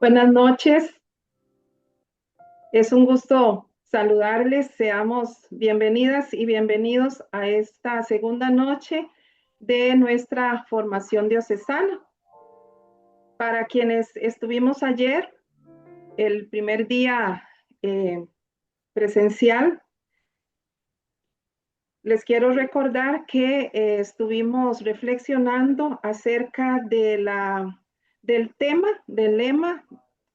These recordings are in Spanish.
Buenas noches, es un gusto saludarles. Seamos bienvenidas y bienvenidos a esta segunda noche de nuestra formación diocesana. Para quienes estuvimos ayer, el primer día presencial, les quiero recordar que estuvimos reflexionando acerca del tema, del lema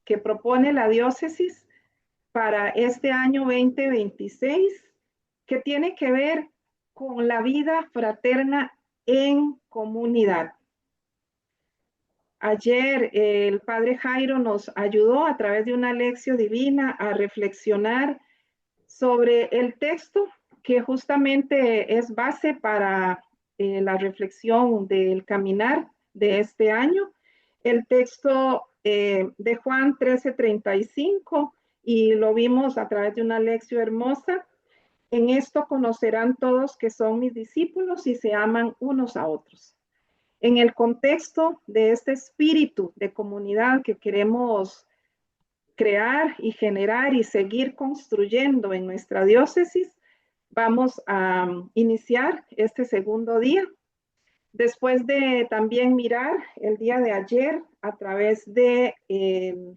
que propone la diócesis para este año 2026, que tiene que ver con la vida fraterna en comunidad. Ayer el padre Jairo nos ayudó a través de una lección divina a reflexionar sobre el texto que justamente es base para la reflexión del caminar de este año, el texto de Juan 13:35, y lo vimos a través de una lección hermosa. En esto conocerán todos que son mis discípulos y se aman unos a otros. En el contexto de este espíritu de comunidad que queremos crear y generar y seguir construyendo en nuestra diócesis, vamos a iniciar este segundo día. Después de también mirar el día de ayer a través de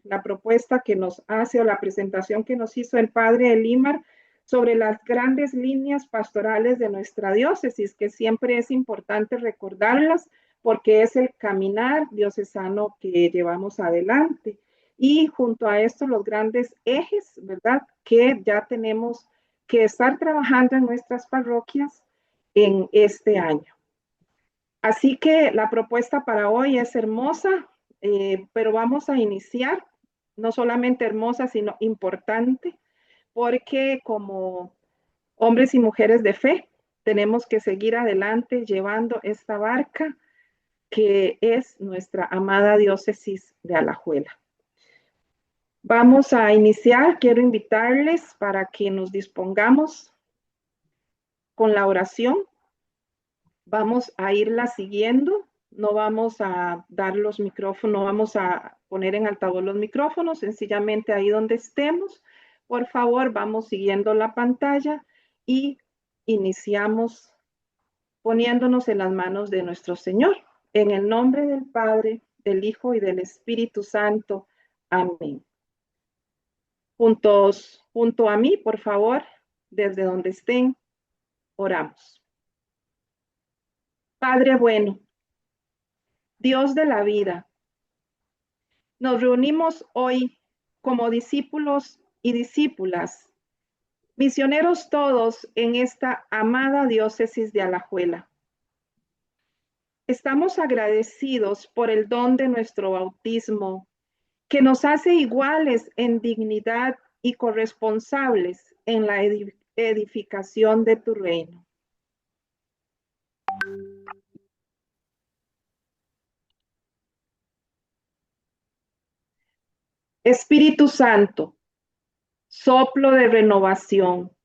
la propuesta que nos hace o la presentación que nos hizo el padre Elímar sobre las grandes líneas pastorales de nuestra diócesis, que siempre es importante recordarlas porque es el caminar diocesano que llevamos adelante. Y junto a esto los grandes ejes, ¿verdad? Que ya tenemos que estar trabajando en nuestras parroquias en este año. Así que la propuesta para hoy es hermosa, pero vamos a iniciar, no solamente hermosa, sino importante, porque como hombres y mujeres de fe tenemos que seguir adelante llevando esta barca que es nuestra amada diócesis de Alajuela. Vamos a iniciar, quiero invitarles para que nos dispongamos con la oración. Vamos a irla siguiendo, no vamos a dar los micrófonos, no vamos a poner en altavoz los micrófonos, sencillamente ahí donde estemos. Por favor, vamos siguiendo la pantalla y iniciamos poniéndonos en las manos de nuestro Señor. En el nombre del Padre, del Hijo y del Espíritu Santo. Amén. Junto a mí, por favor, desde donde estén, oramos. Padre bueno, Dios de la vida, nos reunimos hoy como discípulos y discípulas, misioneros todos en esta amada diócesis de Alajuela. Estamos agradecidos por el don de nuestro bautismo, que nos hace iguales en dignidad y corresponsables en la edificación de tu reino. Espíritu Santo, soplo de renovación,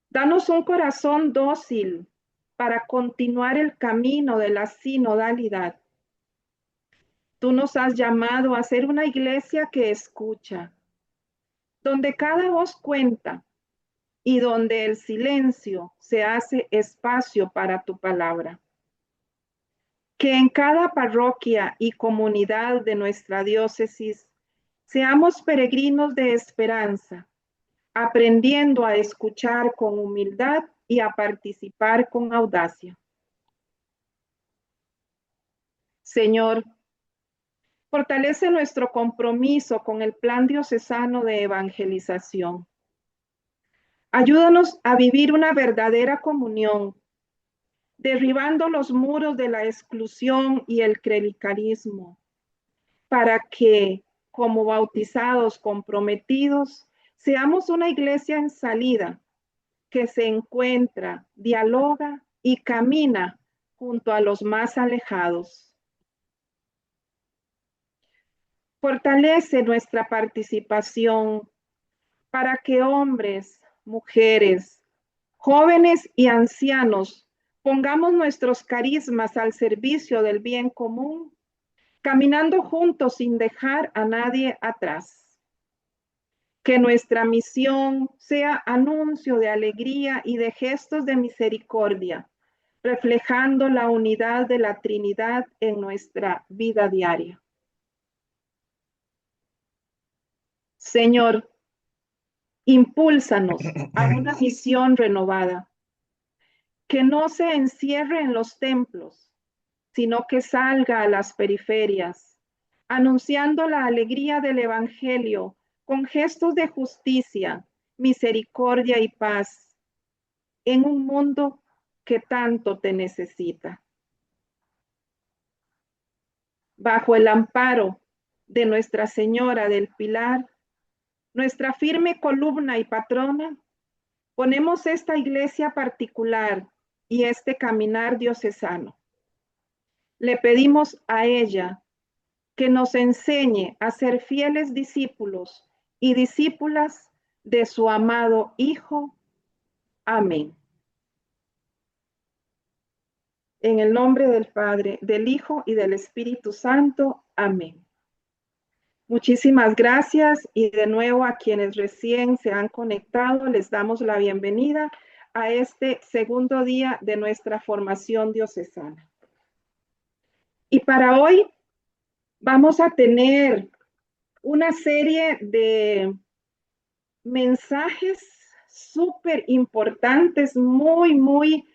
danos un corazón dócil para continuar el camino de la sinodalidad. Tú nos has llamado a ser una iglesia que escucha, donde cada voz cuenta y donde el silencio se hace espacio para tu palabra. Que en cada parroquia y comunidad de nuestra diócesis seamos peregrinos de esperanza, aprendiendo a escuchar con humildad y a participar con audacia. Señor, fortalece nuestro compromiso con el plan diocesano de evangelización. Ayúdanos a vivir una verdadera comunión, derribando los muros de la exclusión y el clericalismo, para que, como bautizados comprometidos, seamos una iglesia en salida, que se encuentra, dialoga y camina junto a los más alejados. Fortalece nuestra participación para que hombres, mujeres, jóvenes y ancianos pongamos nuestros carismas al servicio del bien común caminando juntos sin dejar a nadie atrás. Que nuestra misión sea anuncio de alegría y de gestos de misericordia, reflejando la unidad de la Trinidad en nuestra vida diaria. Señor, impúlsanos a una misión renovada, que no se encierre en los templos, sino que salga a las periferias, anunciando la alegría del Evangelio con gestos de justicia, misericordia y paz en un mundo que tanto te necesita. Bajo el amparo de Nuestra Señora del Pilar, nuestra firme columna y patrona, ponemos esta iglesia particular y este caminar diocesano. Le pedimos a ella que nos enseñe a ser fieles discípulos y discípulas de su amado Hijo. Amén. En el nombre del Padre, del Hijo y del Espíritu Santo. Amén. Muchísimas gracias y de nuevo a quienes recién se han conectado, les damos la bienvenida a este segundo día de nuestra formación diocesana. Y para hoy vamos a tener una serie de mensajes súper importantes, muy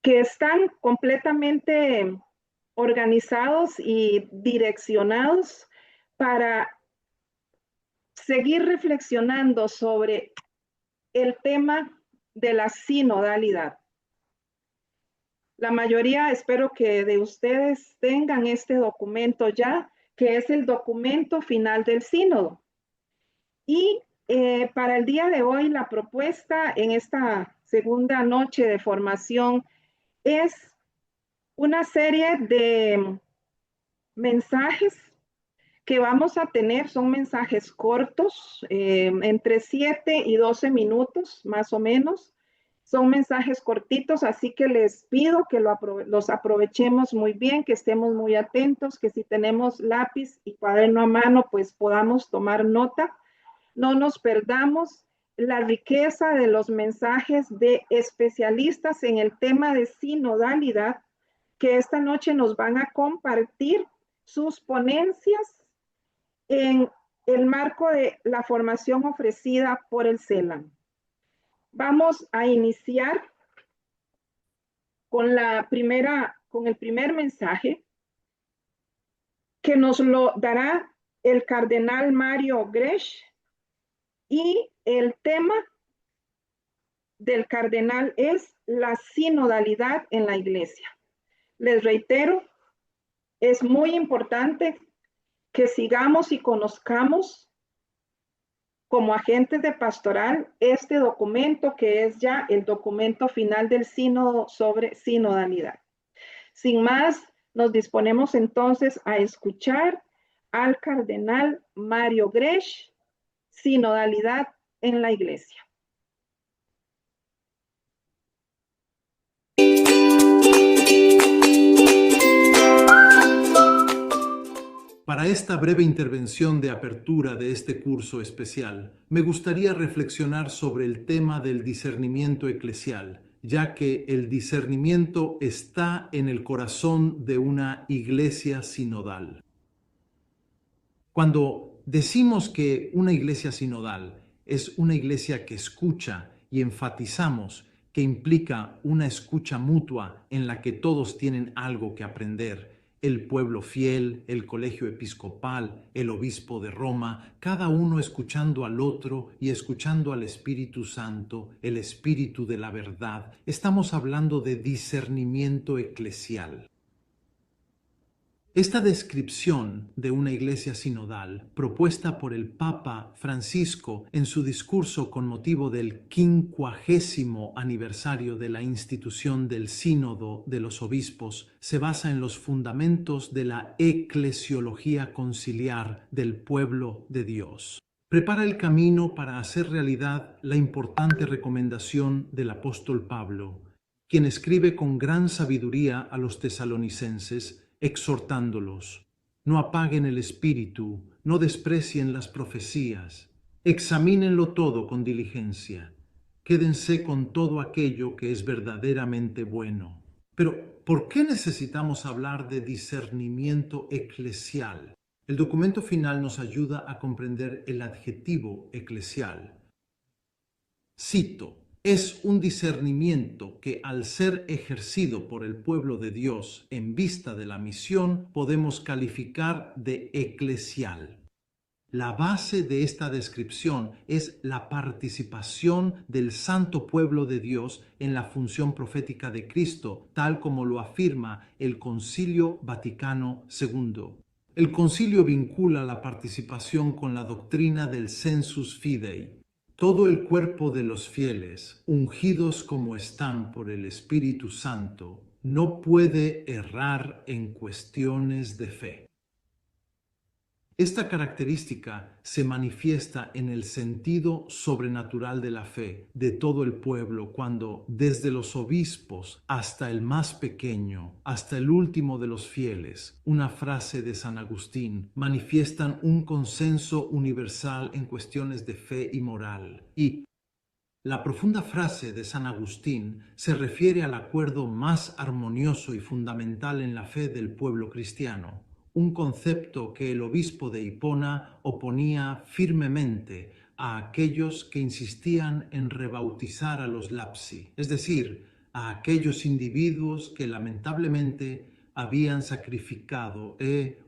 que están completamente organizados y direccionados para seguir reflexionando sobre el tema de la sinodalidad. La mayoría, espero que de ustedes tengan este documento ya, que es el documento final del sínodo. Y para el día de hoy, la propuesta en esta segunda noche de formación es una serie de mensajes que vamos a tener. Son mensajes cortos, entre 7 y 12 minutos más o menos. Son mensajes cortitos, así que les pido que los aprovechemos muy bien, que estemos muy atentos, que si tenemos lápiz y cuaderno a mano, pues podamos tomar nota. No nos perdamos la riqueza de los mensajes de especialistas en el tema de sinodalidad, que esta noche nos van a compartir sus ponencias en el marco de la formación ofrecida por el CELAM. Vamos a iniciar con el primer mensaje que nos lo dará el cardenal Mario Grech, y el tema del cardenal es la sinodalidad en la iglesia. Les reitero, es muy importante que sigamos y conozcamos como agentes de pastoral este documento, que es ya el documento final del sínodo sobre sinodalidad. Sin más, nos disponemos entonces a escuchar al cardenal Mario Grech, sinodalidad en la iglesia. Para esta breve intervención de apertura de este curso especial, me gustaría reflexionar sobre el tema del discernimiento eclesial, ya que el discernimiento está en el corazón de una iglesia sinodal. Cuando decimos que una iglesia sinodal es una iglesia que escucha y enfatizamos que implica una escucha mutua en la que todos tienen algo que aprender, el pueblo fiel, el colegio episcopal, el obispo de Roma, cada uno escuchando al otro y escuchando al Espíritu Santo, el Espíritu de la verdad. Estamos hablando de discernimiento eclesial. Esta descripción de una iglesia sinodal, propuesta por el Papa Francisco en su discurso con motivo del 50º aniversario de la institución del Sínodo de los Obispos, se basa en los fundamentos de la eclesiología conciliar del pueblo de Dios. Prepara el camino para hacer realidad la importante recomendación del apóstol Pablo, quien escribe con gran sabiduría a los tesalonicenses exhortándolos: no apaguen el espíritu, no desprecien las profecías, examínenlo todo con diligencia, quédense con todo aquello que es verdaderamente bueno. Pero, ¿por qué necesitamos hablar de discernimiento eclesial? El documento final nos ayuda a comprender el adjetivo eclesial. Cito: es un discernimiento que, al ser ejercido por el pueblo de Dios en vista de la misión, podemos calificar de eclesial. La base de esta descripción es la participación del santo pueblo de Dios en la función profética de Cristo, tal como lo afirma el Concilio Vaticano II. El concilio vincula la participación con la doctrina del sensus fidei. Todo el cuerpo de los fieles, ungidos como están por el Espíritu Santo, no puede errar en cuestiones de fe. Esta característica se manifiesta en el sentido sobrenatural de la fe de todo el pueblo cuando, desde los obispos hasta el más pequeño, hasta el último de los fieles, una frase de San Agustín, manifiestan un consenso universal en cuestiones de fe y moral. Y la profunda frase de San Agustín se refiere al acuerdo más armonioso y fundamental en la fe del pueblo cristiano, un concepto que el obispo de Hipona oponía firmemente a aquellos que insistían en rebautizar a los lapsi, es decir, a aquellos individuos que lamentablemente habían sacrificado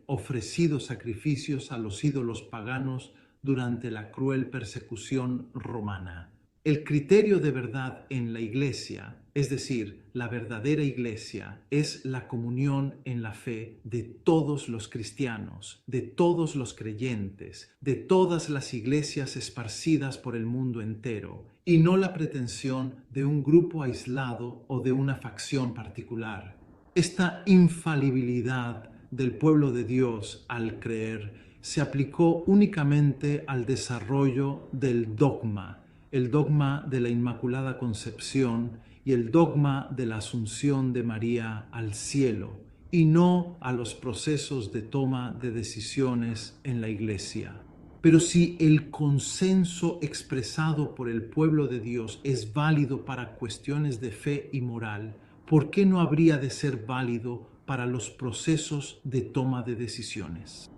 ofrecido sacrificios a los ídolos paganos durante la cruel persecución romana. El criterio de verdad en la Iglesia, es decir, la verdadera Iglesia, es la comunión en la fe de todos los cristianos, de todos los creyentes, de todas las iglesias esparcidas por el mundo entero, y no la pretensión de un grupo aislado o de una facción particular. Esta infalibilidad del pueblo de Dios al creer se aplicó únicamente al desarrollo del dogma, el dogma de la Inmaculada Concepción y el dogma de la Asunción de María al cielo, y no a los procesos de toma de decisiones en la Iglesia. Pero si el consenso expresado por el pueblo de Dios es válido para cuestiones de fe y moral, ¿por qué no habría de ser válido para los procesos de toma de decisiones?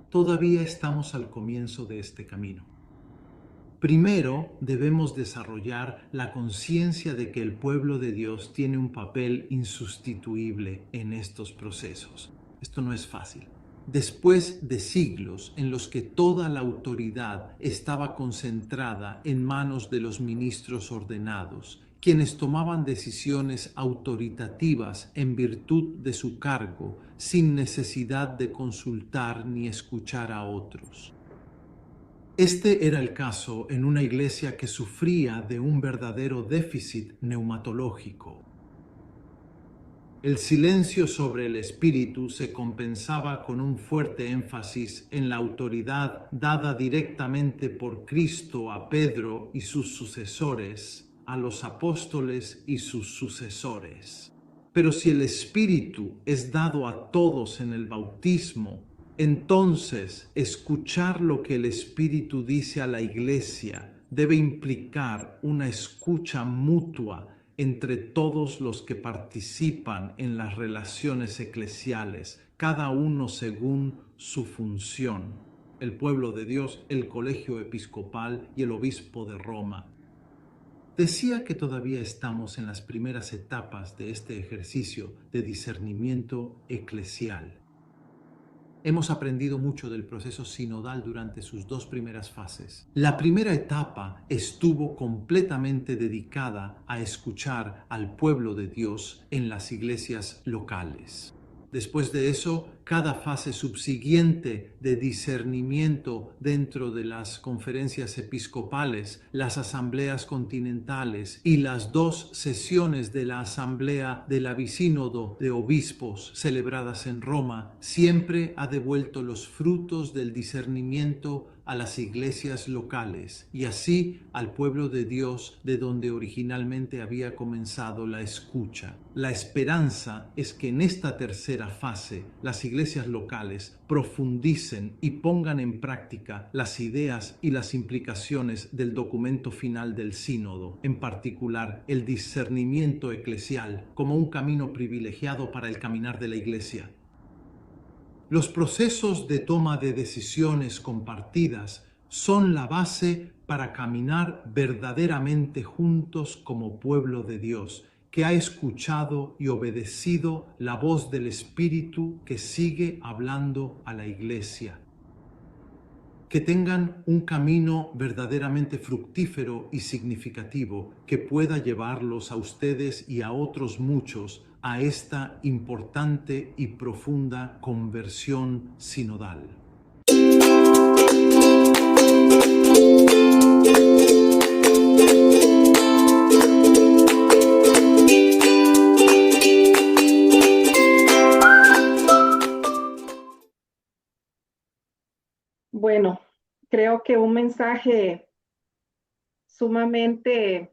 Todavía estamos al comienzo de este camino. Primero, debemos desarrollar la conciencia de que el pueblo de Dios tiene un papel insustituible en estos procesos. Esto no es fácil. Después de siglos en los que toda la autoridad estaba concentrada en manos de los ministros ordenados, quienes tomaban decisiones autoritativas en virtud de su cargo, sin necesidad de consultar ni escuchar a otros. Este era el caso en una iglesia que sufría de un verdadero déficit neumatológico. El silencio sobre el espíritu se compensaba con un fuerte énfasis en la autoridad dada directamente por Cristo a Pedro y sus sucesores, a los apóstoles y sus sucesores. Pero si el espíritu es dado a todos en el bautismo, entonces escuchar lo que el espíritu dice a la iglesia debe implicar una escucha mutua entre todos los que participan en las relaciones eclesiales, cada uno según su función: el pueblo de Dios, el colegio episcopal y el obispo de Roma. Decía que todavía estamos en las primeras etapas de este ejercicio de discernimiento eclesial. Hemos aprendido mucho del proceso sinodal durante sus dos primeras fases. La primera etapa estuvo completamente dedicada a escuchar al pueblo de Dios en las iglesias locales. Después de eso, cada fase subsiguiente de discernimiento dentro de las conferencias episcopales, las asambleas continentales y las dos sesiones de la asamblea del Avicínodo de obispos celebradas en Roma, siempre ha devuelto los frutos del discernimiento a las iglesias locales y así al pueblo de Dios de donde originalmente había comenzado la escucha. La esperanza es que en esta tercera fase las iglesias locales profundicen y pongan en práctica las ideas y las implicaciones del documento final del sínodo, en particular el discernimiento eclesial como un camino privilegiado para el caminar de la iglesia. Los procesos de toma de decisiones compartidas son la base para caminar verdaderamente juntos como pueblo de Dios, que ha escuchado y obedecido la voz del Espíritu que sigue hablando a la iglesia. Que tengan un camino verdaderamente fructífero y significativo que pueda llevarlos a ustedes y a otros muchos a esta importante y profunda conversión sinodal. Bueno, creo que un mensaje sumamente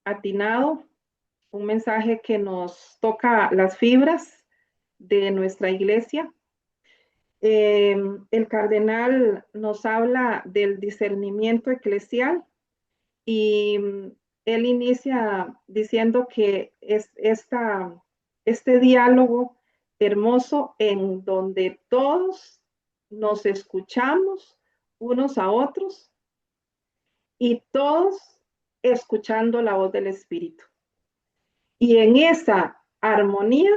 atinado, un mensaje que nos toca las fibras de nuestra iglesia. El cardenal nos habla del discernimiento eclesial y él inicia diciendo que es este diálogo hermoso en donde todos nos escuchamos unos a otros y todos escuchando la voz del Espíritu. Y en esa armonía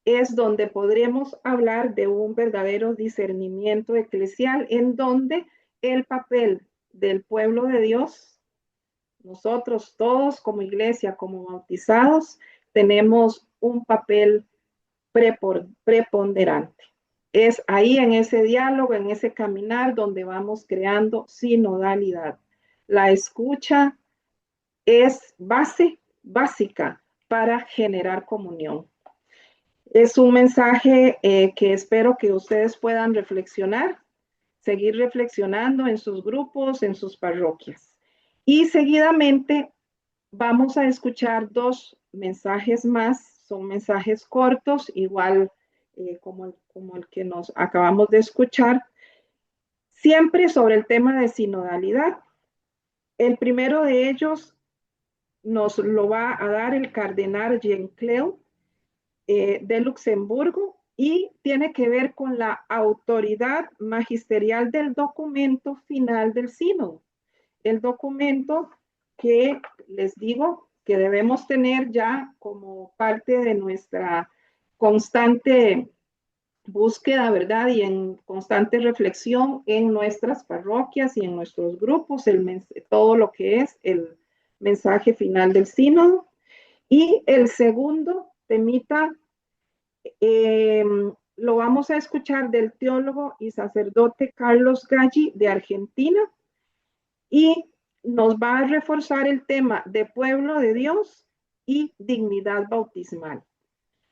es donde podremos hablar de un verdadero discernimiento eclesial, en donde el papel del pueblo de Dios, nosotros todos como iglesia, como bautizados, tenemos un papel preponderante. Es ahí en ese diálogo, en ese caminar, donde vamos creando sinodalidad. La escucha es básica para generar comunión. Es un mensaje que espero que ustedes puedan reflexionar, seguir reflexionando en sus grupos, en sus parroquias. Y seguidamente vamos a escuchar dos mensajes más, son mensajes cortos, igual como el que nos acabamos de escuchar, siempre sobre el tema de sinodalidad. El primero de ellos nos lo va a dar el cardenal Jean Clel de Luxemburgo y tiene que ver con la autoridad magisterial del documento final del sínodo. El documento que les digo que debemos tener ya como parte de nuestra constante búsqueda, ¿verdad? Y en constante reflexión en nuestras parroquias y en nuestros grupos, todo lo que es el mensaje final del sínodo. Y el segundo temita lo vamos a escuchar del teólogo y sacerdote Carlos Galli de Argentina y nos va a reforzar el tema de pueblo de Dios y dignidad bautismal.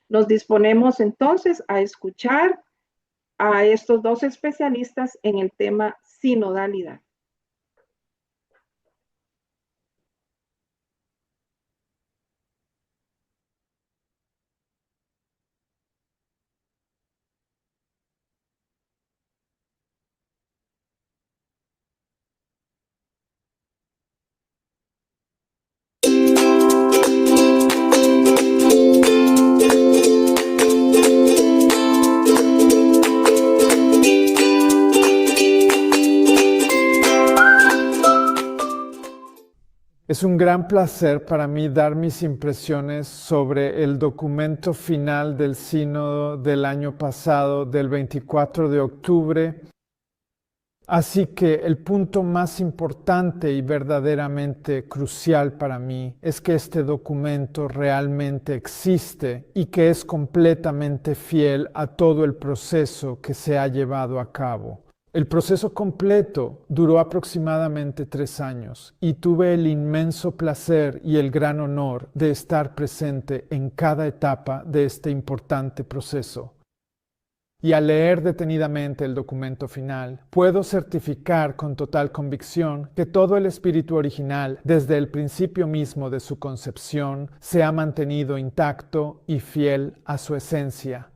Nos disponemos entonces a escuchar a estos dos especialistas en el tema sinodalidad. Es un gran placer para mí dar mis impresiones sobre el documento final del sínodo del año pasado, del 24 de octubre. Así que el punto más importante y verdaderamente crucial para mí es que este documento realmente existe y que es completamente fiel a todo el proceso que se ha llevado a cabo. El proceso completo duró aproximadamente 3 años y tuve el inmenso placer y el gran honor de estar presente en cada etapa de este importante proceso. Y al leer detenidamente el documento final, puedo certificar con total convicción que todo el espíritu original, desde el principio mismo de su concepción, se ha mantenido intacto y fiel a su esencia.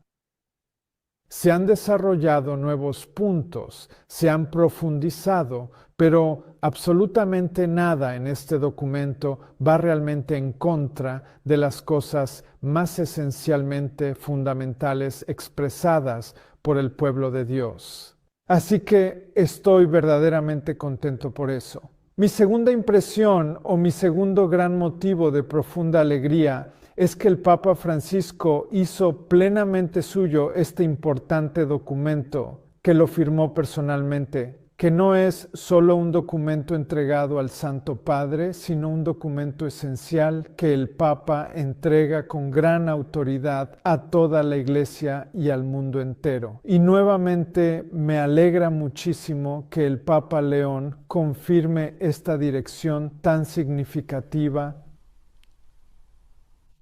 Se han desarrollado nuevos puntos, se han profundizado, pero absolutamente nada en este documento va realmente en contra de las cosas más esencialmente fundamentales expresadas por el pueblo de Dios. Así que estoy verdaderamente contento por eso. Mi segunda impresión o mi segundo gran motivo de profunda alegría es que el Papa Francisco hizo plenamente suyo este importante documento, que lo firmó personalmente, que no es solo un documento entregado al Santo Padre, sino un documento esencial que el Papa entrega con gran autoridad a toda la Iglesia y al mundo entero. Y nuevamente me alegra muchísimo que el Papa León confirme esta dirección tan significativa.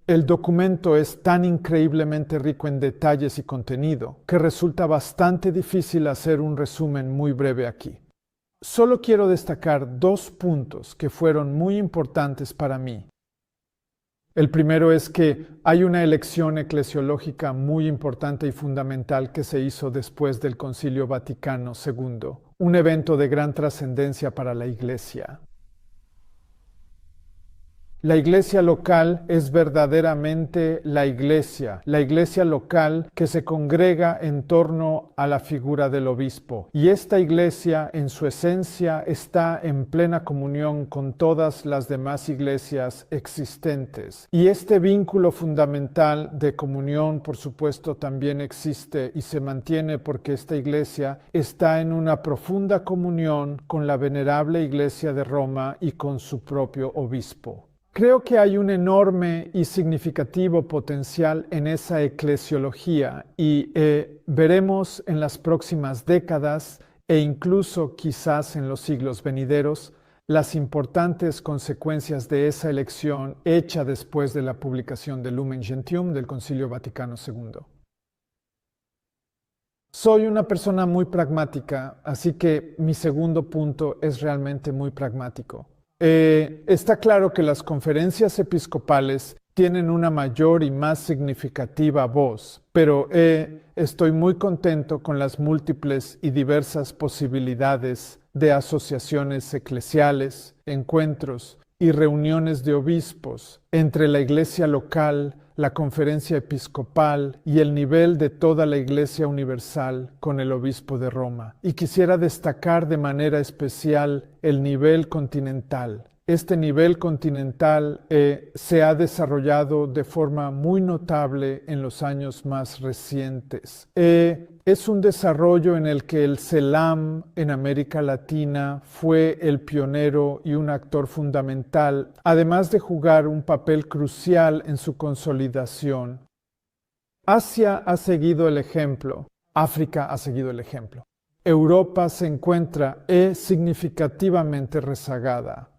El documento es tan increíblemente rico en detalles y contenido que resulta bastante difícil hacer un resumen muy breve aquí. Solo quiero destacar 2 puntos que fueron muy importantes para mí. El primero es que hay una elección eclesiológica muy importante y fundamental que se hizo después del Concilio Vaticano II, un evento de gran trascendencia para la Iglesia. La iglesia local es verdaderamente la iglesia local que se congrega en torno a la figura del obispo. Y esta iglesia en su esencia está en plena comunión con todas las demás iglesias existentes. Y este vínculo fundamental de comunión, por supuesto, también existe y se mantiene porque esta iglesia está en una profunda comunión con la venerable Iglesia de Roma y con su propio obispo. Creo que hay un enorme y significativo potencial en esa eclesiología y veremos en las próximas décadas e incluso quizás en los siglos venideros las importantes consecuencias de esa elección hecha después de la publicación del Lumen Gentium del Concilio Vaticano II. Soy una persona muy pragmática, así que mi segundo punto es realmente muy pragmático. Está claro que las conferencias episcopales tienen una mayor y más significativa voz, pero estoy muy contento con las múltiples y diversas posibilidades de asociaciones eclesiales, encuentros y reuniones de obispos entre la iglesia local, la conferencia episcopal y el nivel de toda la Iglesia universal con el obispo de Roma. Y quisiera destacar de manera especial el nivel continental. Este nivel continental se ha desarrollado de forma muy notable en los años más recientes. Es un desarrollo en el que el CELAM en América Latina fue el pionero y un actor fundamental, además de jugar un papel crucial en su consolidación. Asia ha seguido el ejemplo, África ha seguido el ejemplo. Europa se encuentra significativamente rezagada.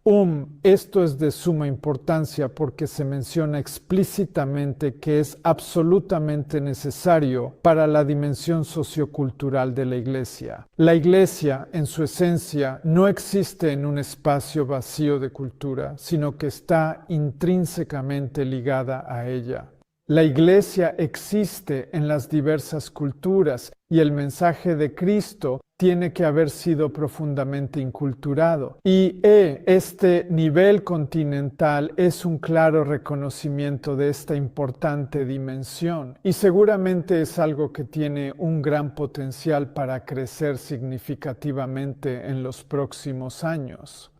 Esto es de suma importancia porque se menciona explícitamente que es absolutamente necesario para la dimensión sociocultural de la Iglesia. La Iglesia, en su esencia, no existe en un espacio vacío de cultura, sino que está intrínsecamente ligada a ella. La Iglesia existe en las diversas culturas y el mensaje de Cristo tiene que haber sido profundamente inculturado. Y este nivel continental es un claro reconocimiento de esta importante dimensión y seguramente es algo que tiene un gran potencial para crecer significativamente en los próximos años.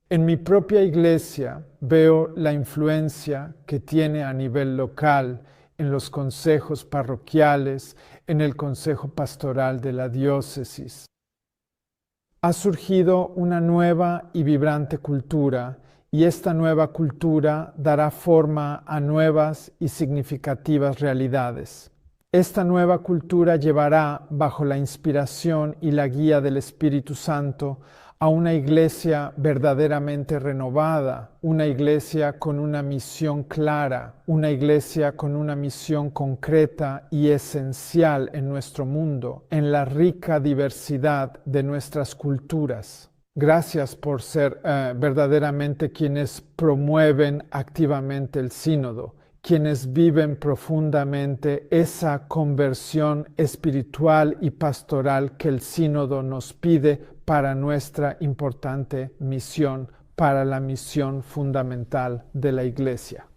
En mi propia iglesia veo la influencia que tiene a nivel local en los consejos parroquiales, en el consejo pastoral de la diócesis. Ha surgido una nueva y vibrante cultura y esta nueva cultura dará forma a nuevas y significativas realidades. Esta nueva cultura llevará, bajo la inspiración y la guía del Espíritu Santo, a una iglesia verdaderamente renovada, una iglesia con una misión clara, una iglesia con una misión concreta y esencial en nuestro mundo, en la rica diversidad de nuestras culturas. Gracias por ser verdaderamente quienes promueven activamente el sínodo, quienes viven profundamente esa conversión espiritual y pastoral que el sínodo nos pide para nuestra importante misión, para la misión fundamental de la Iglesia.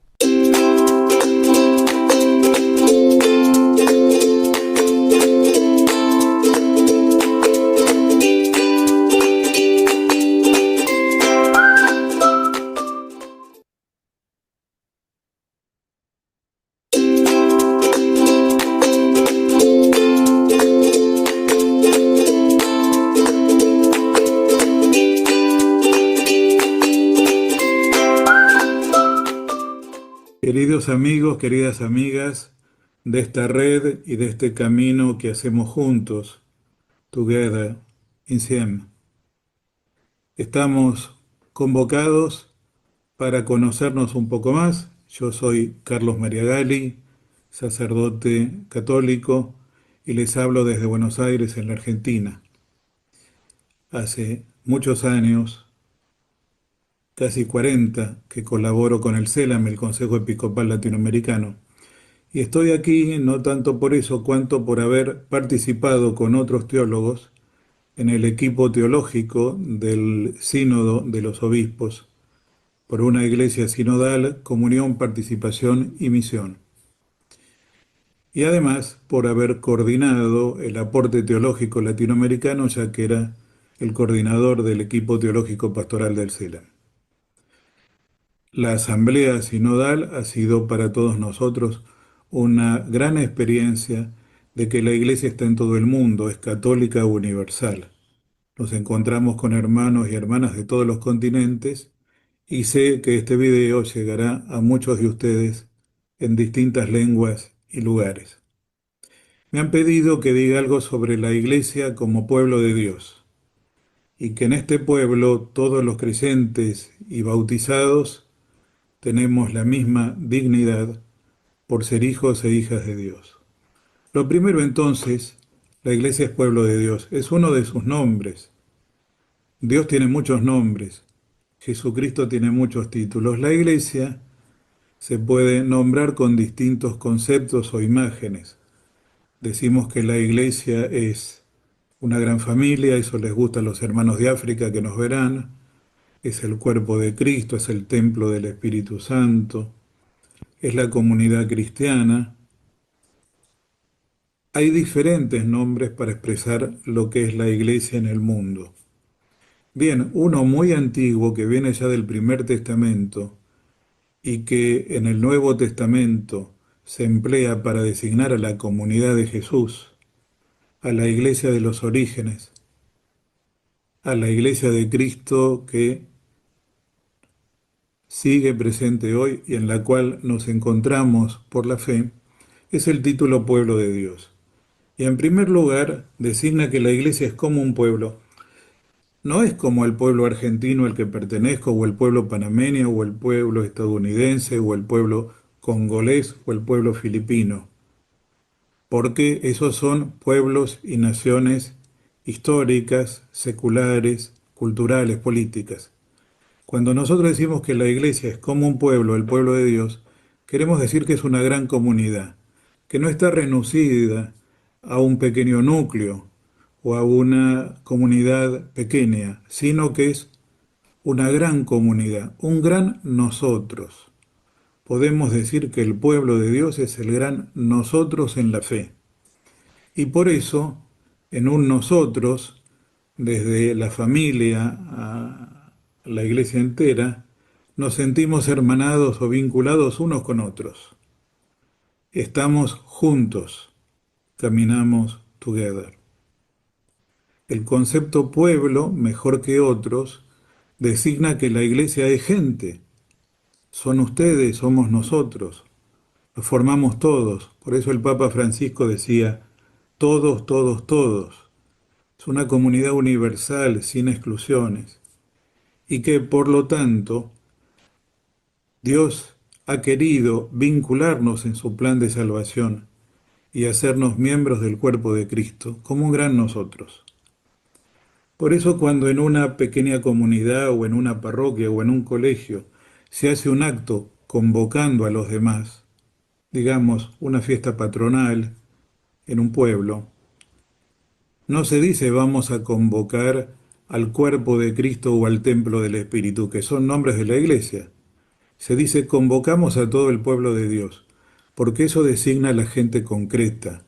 Queridos amigos, queridas amigas de esta red y de este camino que hacemos juntos, Together in Siem, estamos convocados para conocernos un poco más. Yo soy Carlos María Gali, sacerdote católico, y les hablo desde Buenos Aires, en la Argentina. Hace muchos años, casi 40, que colaboro con el CELAM, el Consejo Episcopal Latinoamericano. Y estoy aquí no tanto por eso, cuanto por haber participado con otros teólogos en el equipo teológico del Sínodo de los Obispos, por una iglesia sinodal, comunión, participación y misión. Y además por haber coordinado el aporte teológico latinoamericano, ya que era el coordinador del equipo teológico pastoral del CELAM. La asamblea sinodal ha sido para todos nosotros una gran experiencia de que la Iglesia está en todo el mundo, es católica universal. Nos encontramos con hermanos y hermanas de todos los continentes y sé que este video llegará a muchos de ustedes en distintas lenguas y lugares. Me han pedido que diga algo sobre la Iglesia como pueblo de Dios y que en este pueblo todos los creyentes y bautizados tenemos la misma dignidad por ser hijos e hijas de Dios. Lo primero entonces, la Iglesia es pueblo de Dios, es uno de sus nombres. Dios tiene muchos nombres, Jesucristo tiene muchos títulos. La Iglesia se puede nombrar con distintos conceptos o imágenes. Decimos que la Iglesia es una gran familia, eso les gusta a los hermanos de África que nos verán. Es el cuerpo de Cristo, es el templo del Espíritu Santo, es la comunidad cristiana. Hay diferentes nombres para expresar lo que es la Iglesia en el mundo. Bien, uno muy antiguo que viene ya del Primer Testamento y que en el Nuevo Testamento se emplea para designar a la comunidad de Jesús, a la Iglesia de los orígenes, a la Iglesia de Cristo que sigue presente hoy y en la cual nos encontramos por la fe, es el título pueblo de Dios. Y en primer lugar, designa que la Iglesia es como un pueblo. No es como el pueblo argentino al que pertenezco, o el pueblo panameño, o el pueblo estadounidense, o el pueblo congolés, o el pueblo filipino. Porque esos son pueblos y naciones históricas, seculares, culturales, políticas. Cuando nosotros decimos que la Iglesia es como un pueblo, el pueblo de Dios, queremos decir que es una gran comunidad, que no está reducida a un pequeño núcleo o a una comunidad pequeña, sino que es una gran comunidad, un gran nosotros. Podemos decir que el pueblo de Dios es el gran nosotros en la fe. Y por eso, en un nosotros, desde la familia a la Iglesia entera, nos sentimos hermanados o vinculados unos con otros. Estamos juntos, caminamos together. El concepto pueblo, mejor que otros, designa que la Iglesia es gente. Son ustedes, somos nosotros. Lo formamos todos. Por eso el Papa Francisco decía, todos, todos, todos. Es una comunidad universal, sin exclusiones, y que por lo tanto Dios ha querido vincularnos en su plan de salvación y hacernos miembros del cuerpo de Cristo, como un gran nosotros. Por eso cuando en una pequeña comunidad o en una parroquia o en un colegio se hace un acto convocando a los demás, digamos una fiesta patronal en un pueblo, no se dice vamos a convocar al cuerpo de Cristo o al templo del Espíritu, que son nombres de la iglesia. Se dice convocamos a todo el pueblo de Dios, porque eso designa a la gente concreta,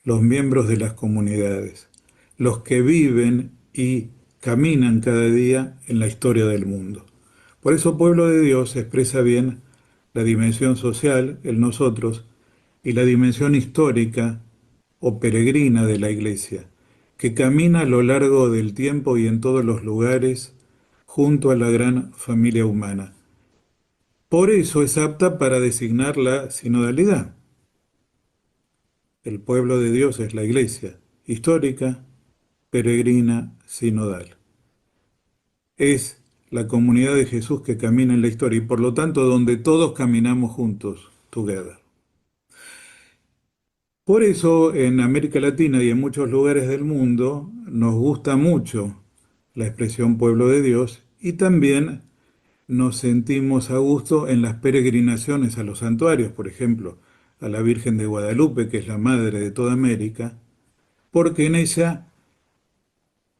los miembros de las comunidades, los que viven y caminan cada día en la historia del mundo. Por eso pueblo de Dios expresa bien la dimensión social, el nosotros, y la dimensión histórica o peregrina de la Iglesia, que camina a lo largo del tiempo y en todos los lugares junto a la gran familia humana. Por eso es apta para designar la sinodalidad. El pueblo de Dios es la Iglesia, histórica, peregrina, sinodal. Es la comunidad de Jesús que camina en la historia y por lo tanto donde todos caminamos juntos, together. Por eso en América Latina y en muchos lugares del mundo nos gusta mucho la expresión pueblo de Dios y también nos sentimos a gusto en las peregrinaciones a los santuarios, por ejemplo, a la Virgen de Guadalupe, que es la madre de toda América, porque en ella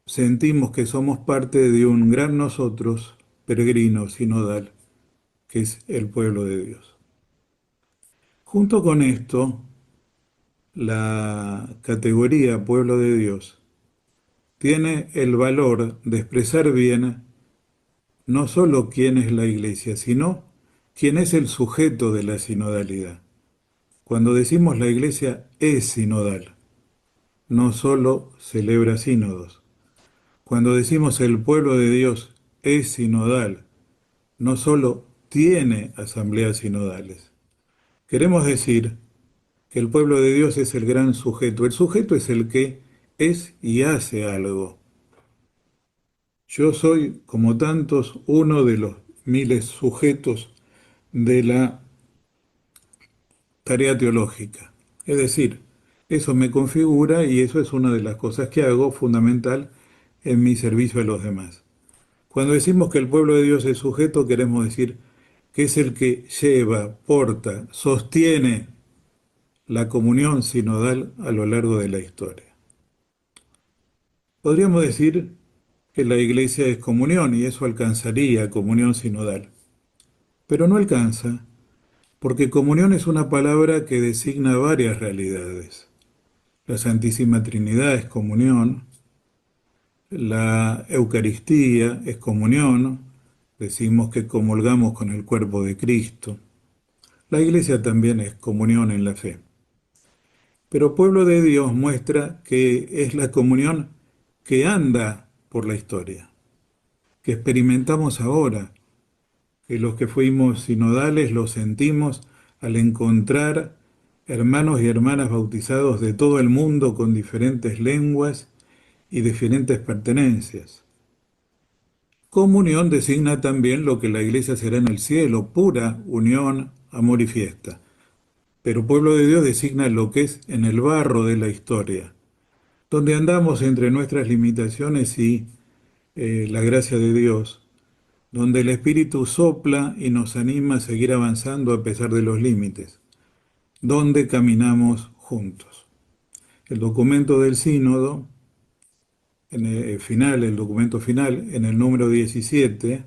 sentimos que somos parte de un gran nosotros, peregrino, sinodal, que es el pueblo de Dios. Junto con esto, la categoría pueblo de Dios tiene el valor de expresar bien no solo quién es la Iglesia, sino quién es el sujeto de la sinodalidad. Cuando decimos la Iglesia es sinodal, no solo celebra sínodos. Cuando decimos el pueblo de Dios es sinodal, no solo tiene asambleas sinodales. Queremos decir que el pueblo de Dios es el gran sujeto. El sujeto es el que es y hace algo. Yo soy, como tantos, uno de los miles sujetos de la tarea teológica. Es decir, eso me configura y eso es una de las cosas que hago fundamental en mi servicio a los demás. Cuando decimos que el pueblo de Dios es sujeto, queremos decir que es el que lleva, porta, sostiene la comunión sinodal a lo largo de la historia. Podríamos decir que la iglesia es comunión y eso alcanzaría comunión sinodal. Pero no alcanza, porque comunión es una palabra que designa varias realidades. La Santísima Trinidad es comunión, la Eucaristía es comunión, decimos que comulgamos con el cuerpo de Cristo. La iglesia también es comunión en la fe. Pero pueblo de Dios muestra que es la comunión que anda por la historia, que experimentamos ahora, que los que fuimos sinodales lo sentimos al encontrar hermanos y hermanas bautizados de todo el mundo con diferentes lenguas y diferentes pertenencias. Comunión designa también lo que la iglesia será en el cielo, pura unión, amor y fiesta. Pero pueblo de Dios designa lo que es en el barro de la historia, donde andamos entre nuestras limitaciones y la gracia de Dios, donde el Espíritu sopla y nos anima a seguir avanzando a pesar de los límites, donde caminamos juntos. El documento del sínodo, el documento final, en el número 17,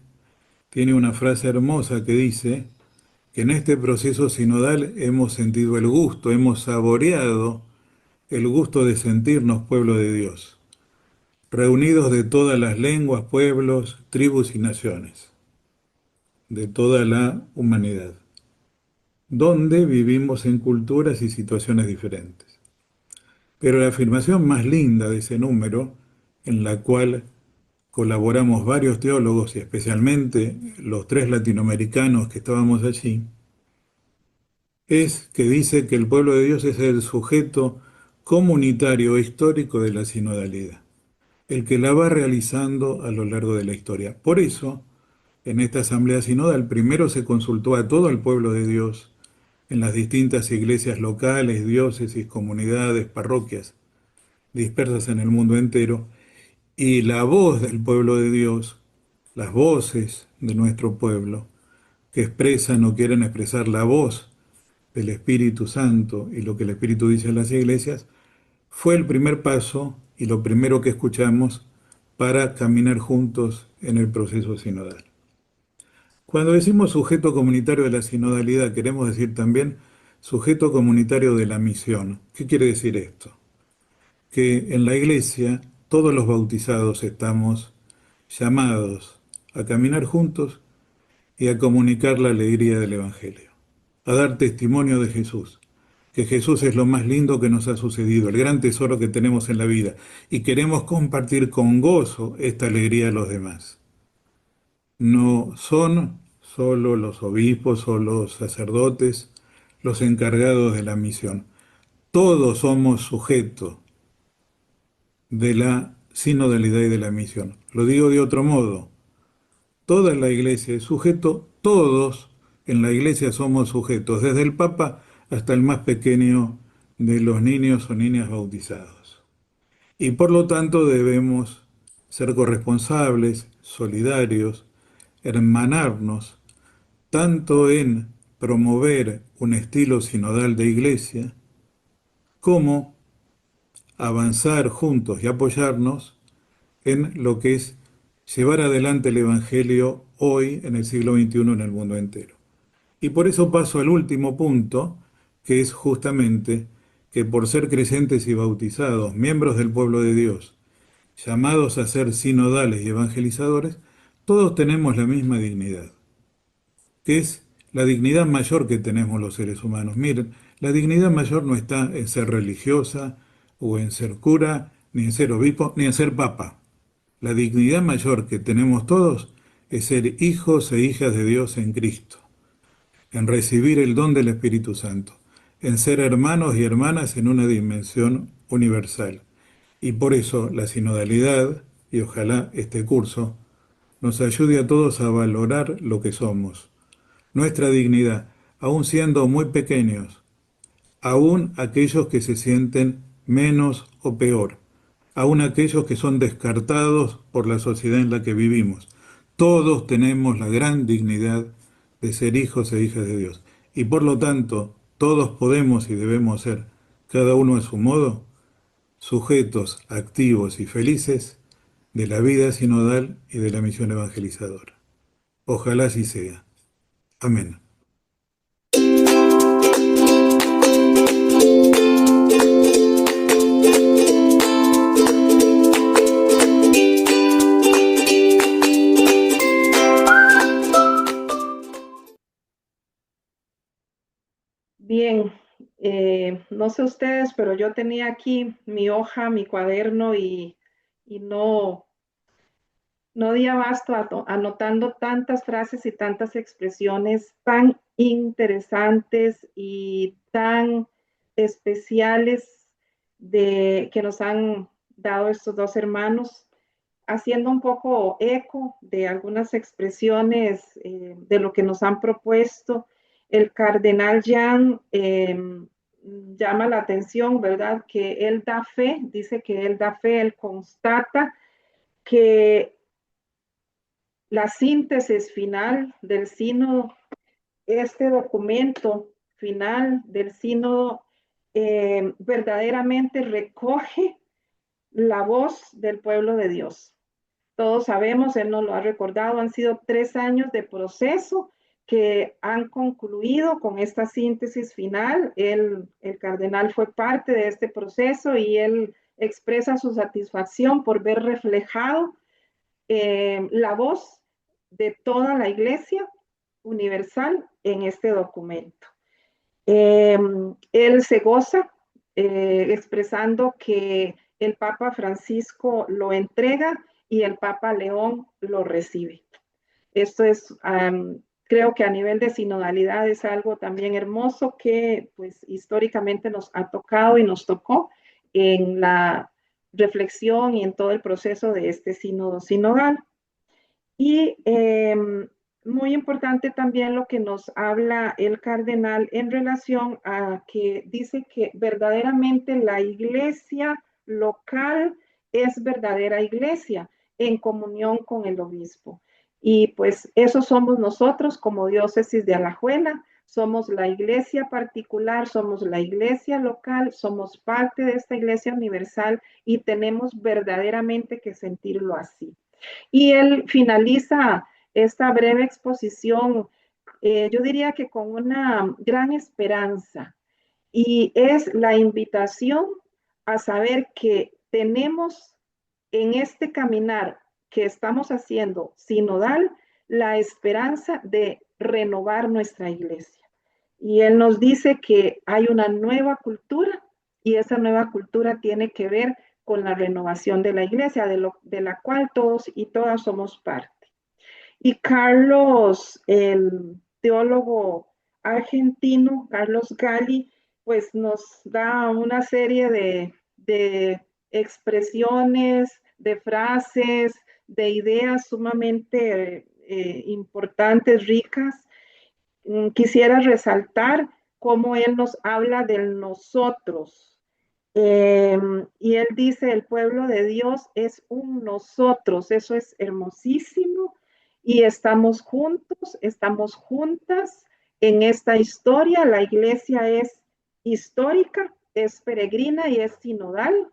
tiene una frase hermosa que dice que en este proceso sinodal hemos sentido el gusto, hemos saboreado el gusto de sentirnos pueblo de Dios, reunidos de todas las lenguas, pueblos, tribus y naciones, de toda la humanidad, donde vivimos en culturas y situaciones diferentes. Pero la afirmación más linda de ese número, en la cual colaboramos varios teólogos y especialmente los 3 latinoamericanos que estábamos allí, es que dice que el pueblo de Dios es el sujeto comunitario e histórico de la sinodalidad. el que la va realizando a lo largo de la historia. Por eso, en esta asamblea sinodal, primero se consultó a todo el pueblo de Dios en las distintas iglesias locales, diócesis, comunidades, parroquias dispersas en el mundo entero, y la voz del pueblo de Dios, las voces de nuestro pueblo, que expresan o quieren expresar la voz del Espíritu Santo y lo que el Espíritu dice a las iglesias, fue el primer paso y lo primero que escuchamos para caminar juntos en el proceso sinodal. Cuando decimos sujeto comunitario de la sinodalidad, queremos decir también sujeto comunitario de la misión. ¿Qué quiere decir esto? Que en la iglesia todos los bautizados estamos llamados a caminar juntos y a comunicar la alegría del Evangelio, a dar testimonio de Jesús, que Jesús es lo más lindo que nos ha sucedido, el gran tesoro que tenemos en la vida, y queremos compartir con gozo esta alegría a los demás. No son solo los obispos o los sacerdotes los encargados de la misión. Todos somos sujetos de la sinodalidad y de la misión. Lo digo de otro modo. Toda la iglesia es sujeto, todos en la iglesia somos sujetos, desde el Papa hasta el más pequeño de los niños o niñas bautizados. Y por lo tanto debemos ser corresponsables, solidarios, hermanarnos, tanto en promover un estilo sinodal de iglesia, como avanzar juntos y apoyarnos en lo que es llevar adelante el Evangelio hoy en el siglo XXI en el mundo entero. Y por eso paso al último punto, que es justamente que por ser creyentes y bautizados, miembros del pueblo de Dios, llamados a ser sinodales y evangelizadores, todos tenemos la misma dignidad, que es la dignidad mayor que tenemos los seres humanos. Miren, la dignidad mayor no está en ser religiosa, o en ser cura, ni en ser obispo, ni en ser papa. La dignidad mayor que tenemos todos es ser hijos e hijas de Dios en Cristo, en recibir el don del Espíritu Santo, en ser hermanos y hermanas en una dimensión universal. Y por eso la sinodalidad, y ojalá este curso, nos ayude a todos a valorar lo que somos, nuestra dignidad, aun siendo muy pequeños, aun aquellos que se sienten menos o peor, aun aquellos que son descartados por la sociedad en la que vivimos. Todos tenemos la gran dignidad de ser hijos e hijas de Dios. Y por lo tanto, todos podemos y debemos ser, cada uno a su modo, sujetos activos y felices de la vida sinodal y de la misión evangelizadora. Ojalá así sea. Amén. Bien, no sé ustedes, pero yo tenía aquí mi hoja, mi cuaderno y no di abasto anotando tantas frases y tantas expresiones tan interesantes y tan especiales que nos han dado estos dos hermanos, haciendo un poco eco de algunas expresiones de lo que nos han propuesto. El cardenal Jan llama la atención, ¿verdad? Que él da fe, dice que él da fe, él constata que la síntesis final del sínodo, este documento final del sínodo, verdaderamente recoge la voz del pueblo de Dios. Todos sabemos, él nos lo ha recordado, han sido 3 años de proceso que han concluido con esta síntesis final. El cardenal fue parte de este proceso y él expresa su satisfacción por ver reflejado la voz de toda la Iglesia universal en este documento. Él se goza expresando que el Papa Francisco lo entrega y el Papa León lo recibe. Esto es, creo que a nivel de sinodalidad es algo también hermoso que pues históricamente nos ha tocado y nos tocó en la reflexión y en todo el proceso de este sínodo sinodal. Y muy importante también lo que nos habla el cardenal en relación a que dice que verdaderamente la iglesia local es verdadera iglesia en comunión con el obispo. Y pues eso somos nosotros como diócesis de Alajuela, somos la iglesia particular, somos la iglesia local, somos parte de esta iglesia universal y tenemos verdaderamente que sentirlo así. Y él finaliza esta breve exposición, yo diría que con una gran esperanza, y es la invitación a saber que tenemos en este caminar que estamos haciendo sinodal la esperanza de renovar nuestra iglesia. Y él nos dice que hay una nueva cultura y esa nueva cultura tiene que ver con la renovación de la iglesia, de la cual todos y todas somos parte. Y Carlos, el teólogo argentino, Carlos Gali, pues nos da una serie de expresiones, de frases, de ideas sumamente importantes, ricas. Quisiera resaltar cómo él nos habla del nosotros. Y él dice, el pueblo de Dios es un nosotros, eso es hermosísimo, y estamos juntos, estamos juntas en esta historia. La iglesia es histórica, es peregrina y es sinodal,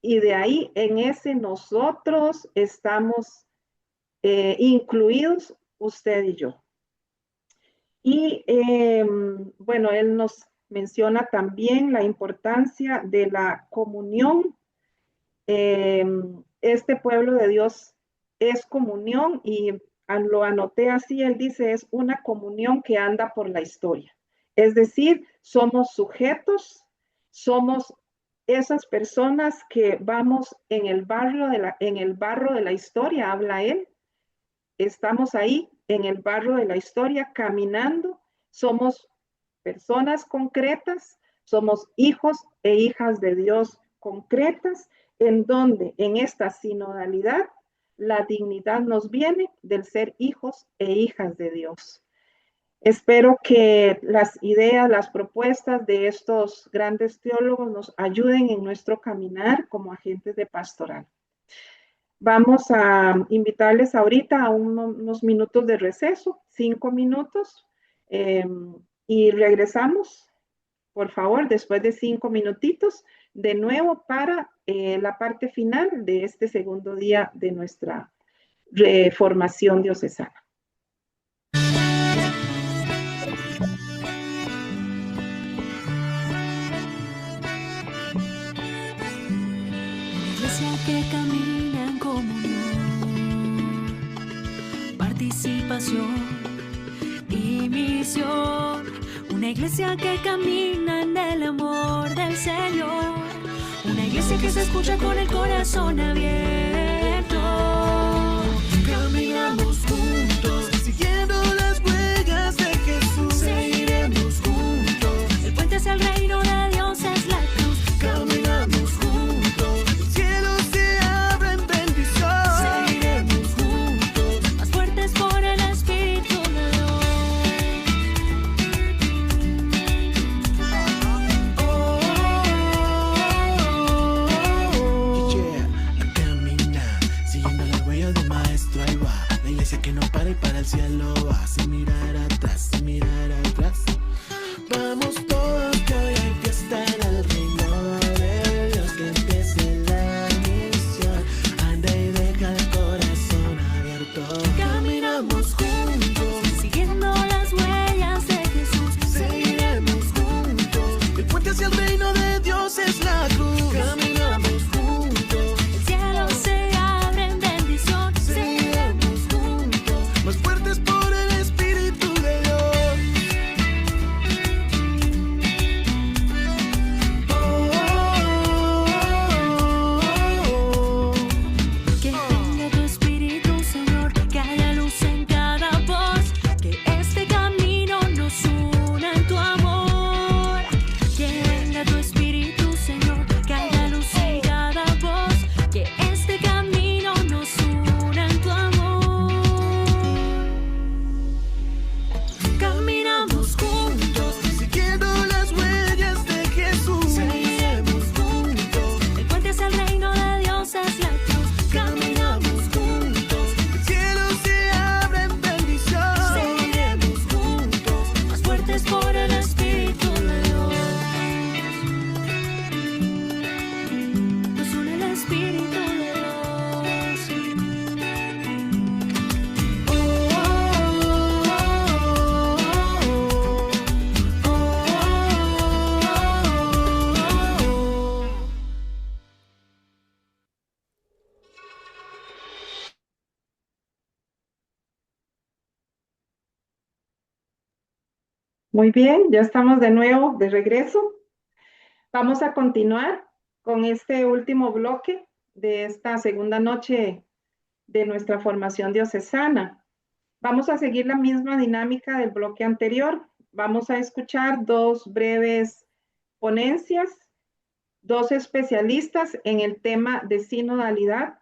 y de ahí en ese nosotros estamos incluidos usted y yo. Y bueno, él nos menciona también la importancia de la comunión. Este pueblo de Dios es comunión y lo anoté así, él dice, es una comunión que anda por la historia. Es decir, somos sujetos, somos esas personas que vamos en el barro de la historia, habla él. Estamos ahí en el barro de la historia caminando, somos personas concretas, somos hijos e hijas de Dios concretas, en donde en esta sinodalidad la dignidad nos viene del ser hijos e hijas de Dios. Espero que las ideas, las propuestas de estos grandes teólogos nos ayuden en nuestro caminar como agentes de pastoral. Vamos a invitarles ahorita a unos minutos de receso, 5 minutos, y regresamos, por favor, después de 5 minutitos, de nuevo para la parte final de este segundo día de nuestra reformación diocesana. Iglesia que camina en comunión, participación y misión. Una iglesia que camina en el amor del Señor. Una iglesia que se escucha con el corazón abierto. Caminamos juntos, siguiendo las huellas de Jesús. Seguiremos juntos. El puente hacia el reino de Dios es la cruz. Caminamos juntos, el cielo se abre en bendición. Seguiremos juntos, más fuertes por el Espíritu de Dios. Que no para y para el cielo va, sin mirar atrás, sin mirar atrás. Vamos todos que hoy hay fiesta en el reino de Dios, que empiece la misión. Anda y deja el corazón abierto. Caminamos juntos, siguiendo las huellas de Jesús. Seguiremos juntos, el puente hacia el reino de Dios es la cruz. Caminamos juntos, el cielo se abre en bendición. Más fuertes por el Espíritu de Dios. Muy bien, ya estamos de nuevo de regreso. Vamos a continuar con este último bloque de esta segunda noche de nuestra formación diocesana. Vamos a seguir la misma dinámica del bloque anterior. Vamos a escuchar dos breves ponencias, dos especialistas en el tema de sinodalidad.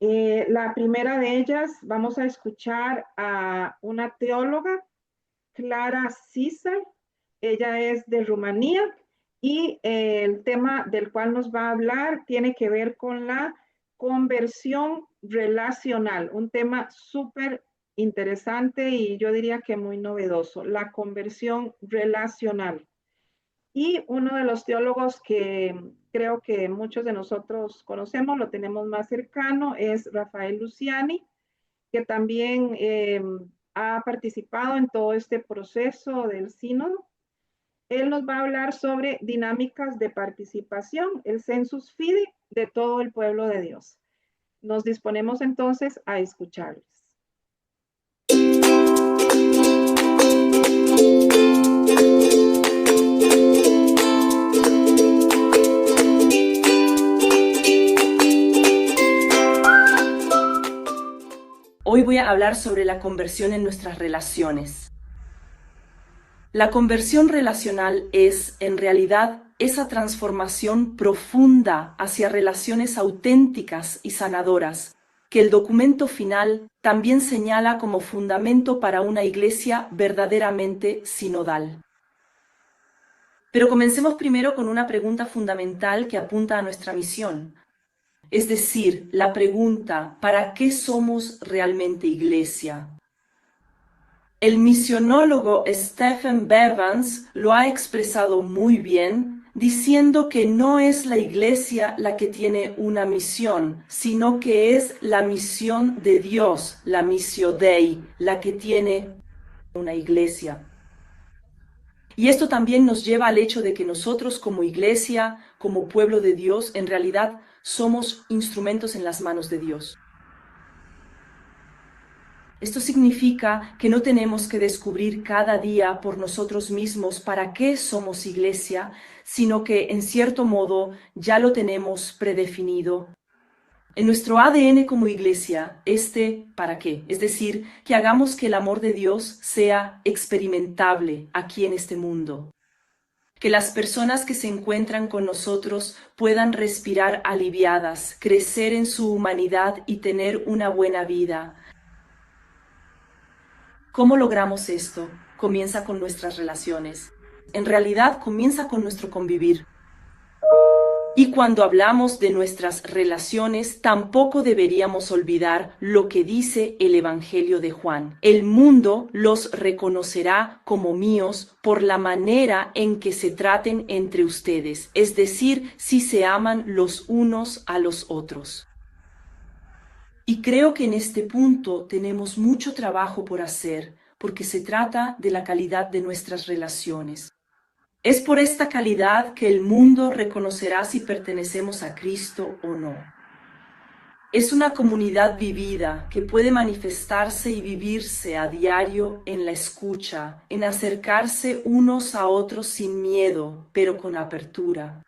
La primera de ellas, vamos a escuchar a una teóloga, Clara César. Ella es de Rumanía y el tema del cual nos va a hablar tiene que ver con la conversión relacional, un tema súper interesante y yo diría que muy novedoso, la conversión relacional. Y uno de los teólogos que creo que muchos de nosotros conocemos, lo tenemos más cercano, es Rafael Luciani, que también ha participado en todo este proceso del sínodo. Él nos va a hablar sobre dinámicas de participación, el sensus fidei de todo el pueblo de Dios. Nos disponemos entonces a escucharles. Hoy voy a hablar sobre la conversión en nuestras relaciones. La conversión relacional es, en realidad, esa transformación profunda hacia relaciones auténticas y sanadoras, que el documento final también señala como fundamento para una iglesia verdaderamente sinodal. Pero comencemos primero con una pregunta fundamental que apunta a nuestra misión. Es decir, la pregunta, ¿para qué somos realmente iglesia? El misionólogo Stephen Bevans lo ha expresado muy bien, diciendo que no es la iglesia la que tiene una misión, sino que es la misión de Dios, la missio Dei, la que tiene una iglesia. Y esto también nos lleva al hecho de que nosotros como iglesia, como pueblo de Dios, en realidad somos instrumentos en las manos de Dios. Esto significa que no tenemos que descubrir cada día por nosotros mismos para qué somos iglesia, sino que en cierto modo ya lo tenemos predefinido. En nuestro ADN como iglesia, ¿para qué? Es decir, que hagamos que el amor de Dios sea experimentable aquí en este mundo. Que las personas que se encuentran con nosotros puedan respirar aliviadas, crecer en su humanidad y tener una buena vida. ¿Cómo logramos esto? Comienza con nuestras relaciones. En realidad comienza con nuestro convivir. Y cuando hablamos de nuestras relaciones, tampoco deberíamos olvidar lo que dice el Evangelio de Juan. El mundo los reconocerá como míos por la manera en que se traten entre ustedes, es decir, si se aman los unos a los otros. Y creo que en este punto tenemos mucho trabajo por hacer, porque se trata de la calidad de nuestras relaciones. Es por esta calidad que el mundo reconocerá si pertenecemos a Cristo o no. Es una comunidad vivida que puede manifestarse y vivirse a diario en la escucha, en acercarse unos a otros sin miedo, pero con apertura.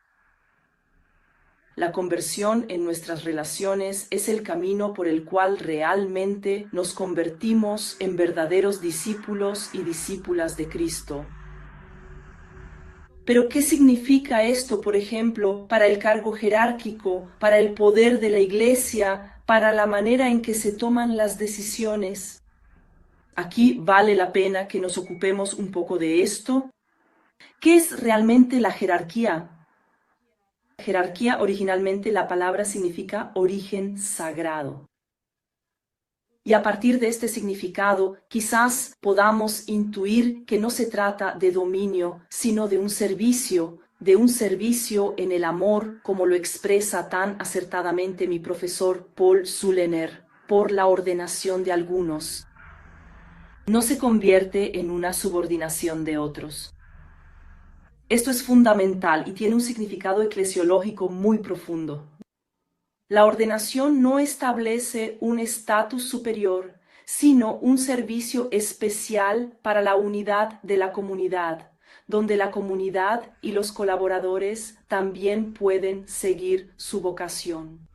La conversión en nuestras relaciones es el camino por el cual realmente nos convertimos en verdaderos discípulos y discípulas de Cristo. Pero ¿qué significa esto, por ejemplo, para el cargo jerárquico, para el poder de la iglesia, para la manera en que se toman las decisiones? Aquí vale la pena que nos ocupemos un poco de esto. ¿Qué es realmente la jerarquía? Jerarquía, originalmente la palabra significa origen sagrado. Y a partir de este significado, quizás podamos intuir que no se trata de dominio, sino de un servicio en el amor, como lo expresa tan acertadamente mi profesor Paul Sulener, por la ordenación de algunos. No se convierte en una subordinación de otros. Esto es fundamental y tiene un significado eclesiológico muy profundo. La ordenación no establece un estatus superior, sino un servicio especial para la unidad de la comunidad, donde la comunidad y los colaboradores también pueden seguir su vocación,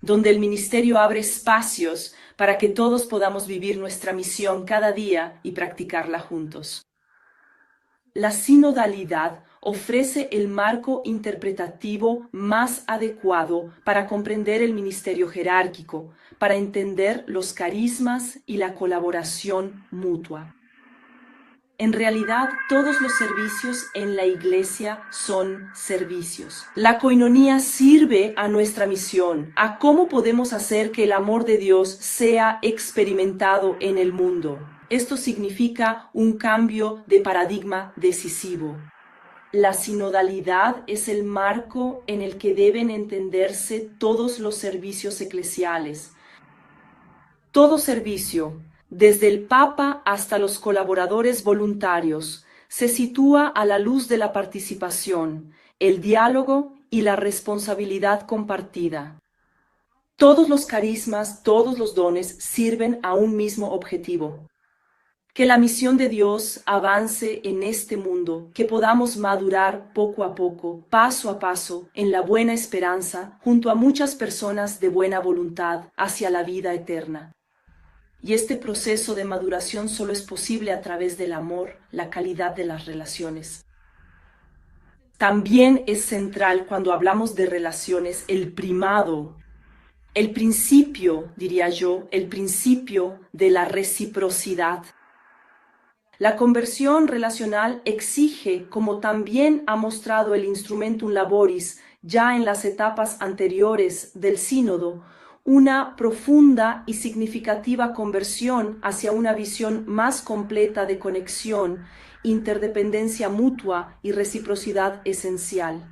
donde el ministerio abre espacios para que todos podamos vivir nuestra misión cada día y practicarla juntos. La sinodalidad ofrece el marco interpretativo más adecuado para comprender el ministerio jerárquico, para entender los carismas y la colaboración mutua. En realidad, todos los servicios en la iglesia son servicios. La coinonía sirve a nuestra misión, a cómo podemos hacer que el amor de Dios sea experimentado en el mundo. Esto significa un cambio de paradigma decisivo. La sinodalidad es el marco en el que deben entenderse todos los servicios eclesiales. Todo servicio, desde el Papa hasta los colaboradores voluntarios, se sitúa a la luz de la participación, el diálogo y la responsabilidad compartida. Todos los carismas, todos los dones sirven a un mismo objetivo: que la misión de Dios avance en este mundo, que podamos madurar poco a poco, paso a paso, en la buena esperanza, junto a muchas personas de buena voluntad, hacia la vida eterna. Y este proceso de maduración solo es posible a través del amor, la calidad de las relaciones. También es central cuando hablamos de relaciones el primado, el principio, diría yo, el principio de la reciprocidad. La conversión relacional exige, como también ha mostrado el Instrumentum Laboris ya en las etapas anteriores del sínodo, una profunda y significativa conversión hacia una visión más completa de conexión, interdependencia mutua y reciprocidad esencial.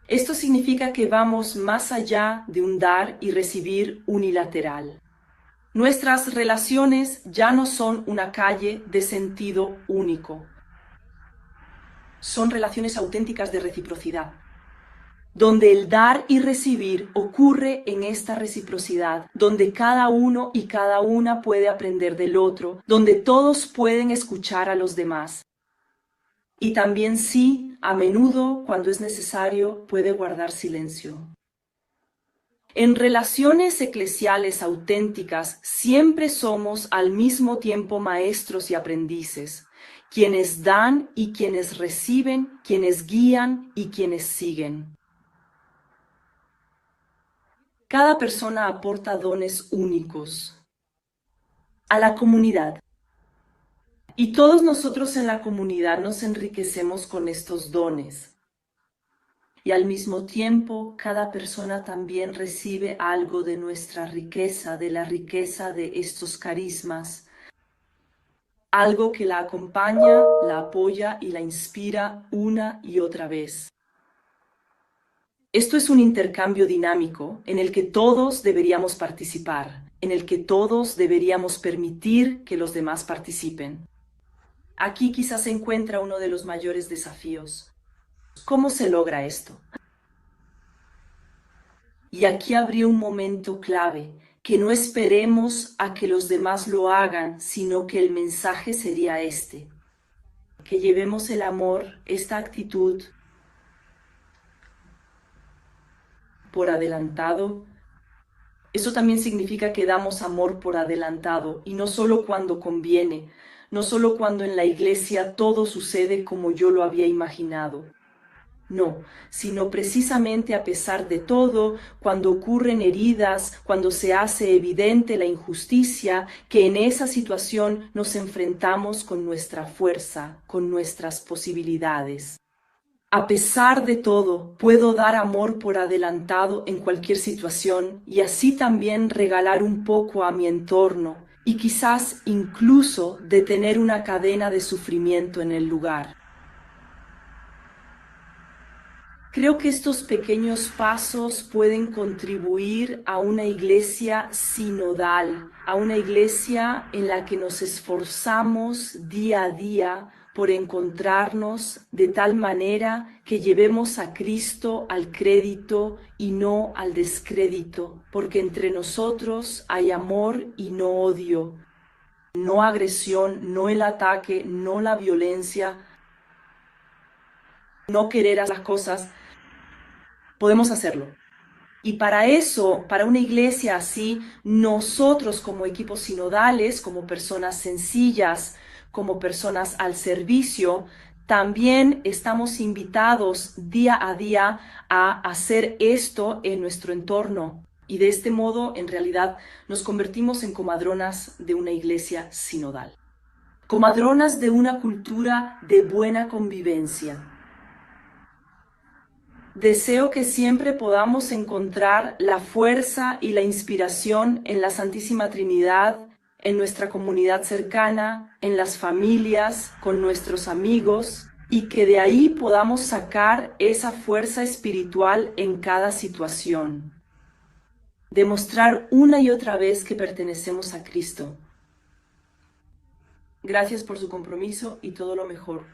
Esto significa que vamos más allá de un dar y recibir unilateral. Nuestras relaciones ya no son una calle de sentido único. Son relaciones auténticas de reciprocidad, donde el dar y recibir ocurre en esta reciprocidad, donde cada uno y cada una puede aprender del otro, donde todos pueden escuchar a los demás. Y también sí, a menudo, cuando es necesario, puede guardar silencio. En relaciones eclesiales auténticas siempre somos al mismo tiempo maestros y aprendices, quienes dan y quienes reciben, quienes guían y quienes siguen. Cada persona aporta dones únicos a la comunidad. Y todos nosotros en la comunidad nos enriquecemos con estos dones. Y al mismo tiempo, cada persona también recibe algo de nuestra riqueza, de la riqueza de estos carismas. Algo que la acompaña, la apoya y la inspira una y otra vez. Esto es un intercambio dinámico en el que todos deberíamos participar, en el que todos deberíamos permitir que los demás participen. Aquí quizás se encuentra uno de los mayores desafíos. ¿Cómo se logra esto? Y aquí habría un momento clave, que no esperemos a que los demás lo hagan, sino que el mensaje sería este: que llevemos el amor, esta actitud, por adelantado. Eso también significa que damos amor por adelantado, y no solo cuando conviene, no solo cuando en la iglesia todo sucede como yo lo había imaginado. No, sino precisamente a pesar de todo, cuando ocurren heridas, cuando se hace evidente la injusticia, que en esa situación nos enfrentamos con nuestra fuerza, con nuestras posibilidades. A pesar de todo, puedo dar amor por adelantado en cualquier situación y así también regalar un poco a mi entorno y quizás incluso detener una cadena de sufrimiento en el lugar. Creo que estos pequeños pasos pueden contribuir a una iglesia sinodal, a una iglesia en la que nos esforzamos día a día por encontrarnos de tal manera que llevemos a Cristo al crédito y no al descrédito, porque entre nosotros hay amor y no odio, no agresión, no el ataque, no la violencia, no querer hacer las cosas. Podemos hacerlo. Y para eso, para una iglesia así, nosotros como equipos sinodales, como personas sencillas, como personas al servicio, también estamos invitados día a día a hacer esto en nuestro entorno. Y de este modo, en realidad, nos convertimos en comadronas de una iglesia sinodal. Comadronas de una cultura de buena convivencia. Deseo que siempre podamos encontrar la fuerza y la inspiración en la Santísima Trinidad, en nuestra comunidad cercana, en las familias, con nuestros amigos, y que de ahí podamos sacar esa fuerza espiritual en cada situación. Demostrar una y otra vez que pertenecemos a Cristo. Gracias por su compromiso y todo lo mejor.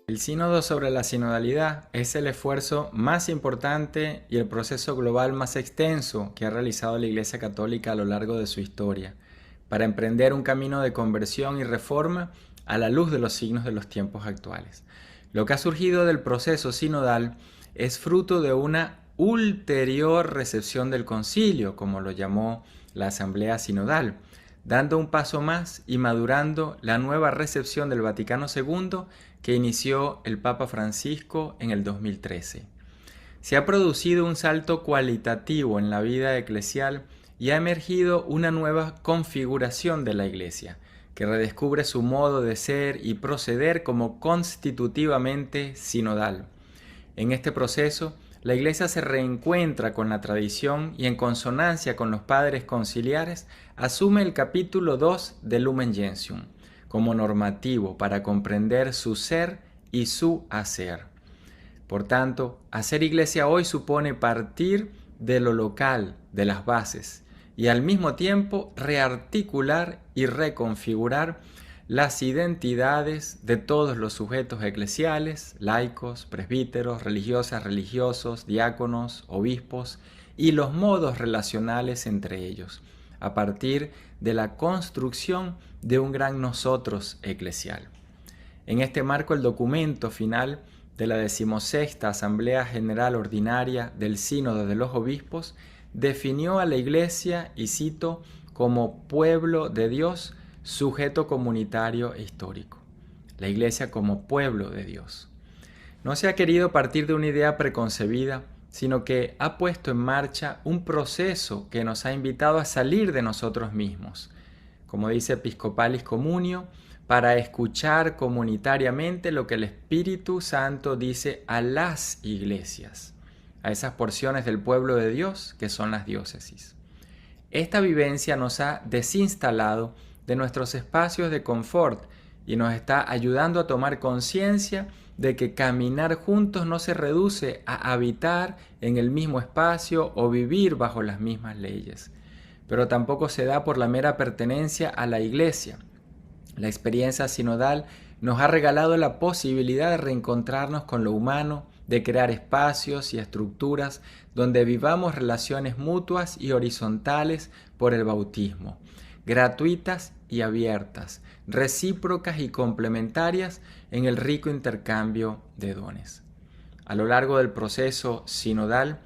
El sínodo sobre la sinodalidad es el esfuerzo más importante y el proceso global más extenso que ha realizado la Iglesia Católica a lo largo de su historia, para emprender un camino de conversión y reforma a la luz de los signos de los tiempos actuales. Lo que ha surgido del proceso sinodal es fruto de una ulterior recepción del concilio, como lo llamó la Asamblea Sinodal, dando un paso más y madurando la nueva recepción del Vaticano II que inició el Papa Francisco en el 2013. Se ha producido un salto cualitativo en la vida eclesial y ha emergido una nueva configuración de la Iglesia, que redescubre su modo de ser y proceder como constitutivamente sinodal. En este proceso, la Iglesia se reencuentra con la tradición y en consonancia con los padres conciliares asume el capítulo 2 de Lumen Gentium como normativo para comprender su ser y su hacer. Por tanto, hacer Iglesia hoy supone partir de lo local, de las bases, y al mismo tiempo rearticular y reconfigurar las identidades de todos los sujetos eclesiales, laicos, presbíteros, religiosas, religiosos, diáconos, obispos y los modos relacionales entre ellos, a partir de la construcción de un gran nosotros eclesial. En este marco, el documento final de la 16ª Asamblea General Ordinaria del Sínodo de los Obispos definió a la Iglesia, y cito, como pueblo de Dios, sujeto comunitario e histórico. La Iglesia como pueblo de Dios. No se ha querido partir de una idea preconcebida, sino que ha puesto en marcha un proceso que nos ha invitado a salir de nosotros mismos, como dice Episcopalis Communio, para escuchar comunitariamente lo que el Espíritu Santo dice a las iglesias, a esas porciones del pueblo de Dios que son las diócesis. Esta vivencia nos ha desinstalado de nuestros espacios de confort y nos está ayudando a tomar conciencia de que caminar juntos no se reduce a habitar en el mismo espacio o vivir bajo las mismas leyes, pero tampoco se da por la mera pertenencia a la Iglesia. La experiencia sinodal nos ha regalado la posibilidad de reencontrarnos con lo humano, de crear espacios y estructuras donde vivamos relaciones mutuas y horizontales por el bautismo, gratuitas y abiertas, recíprocas y complementarias en el rico intercambio de dones. A lo largo del proceso sinodal,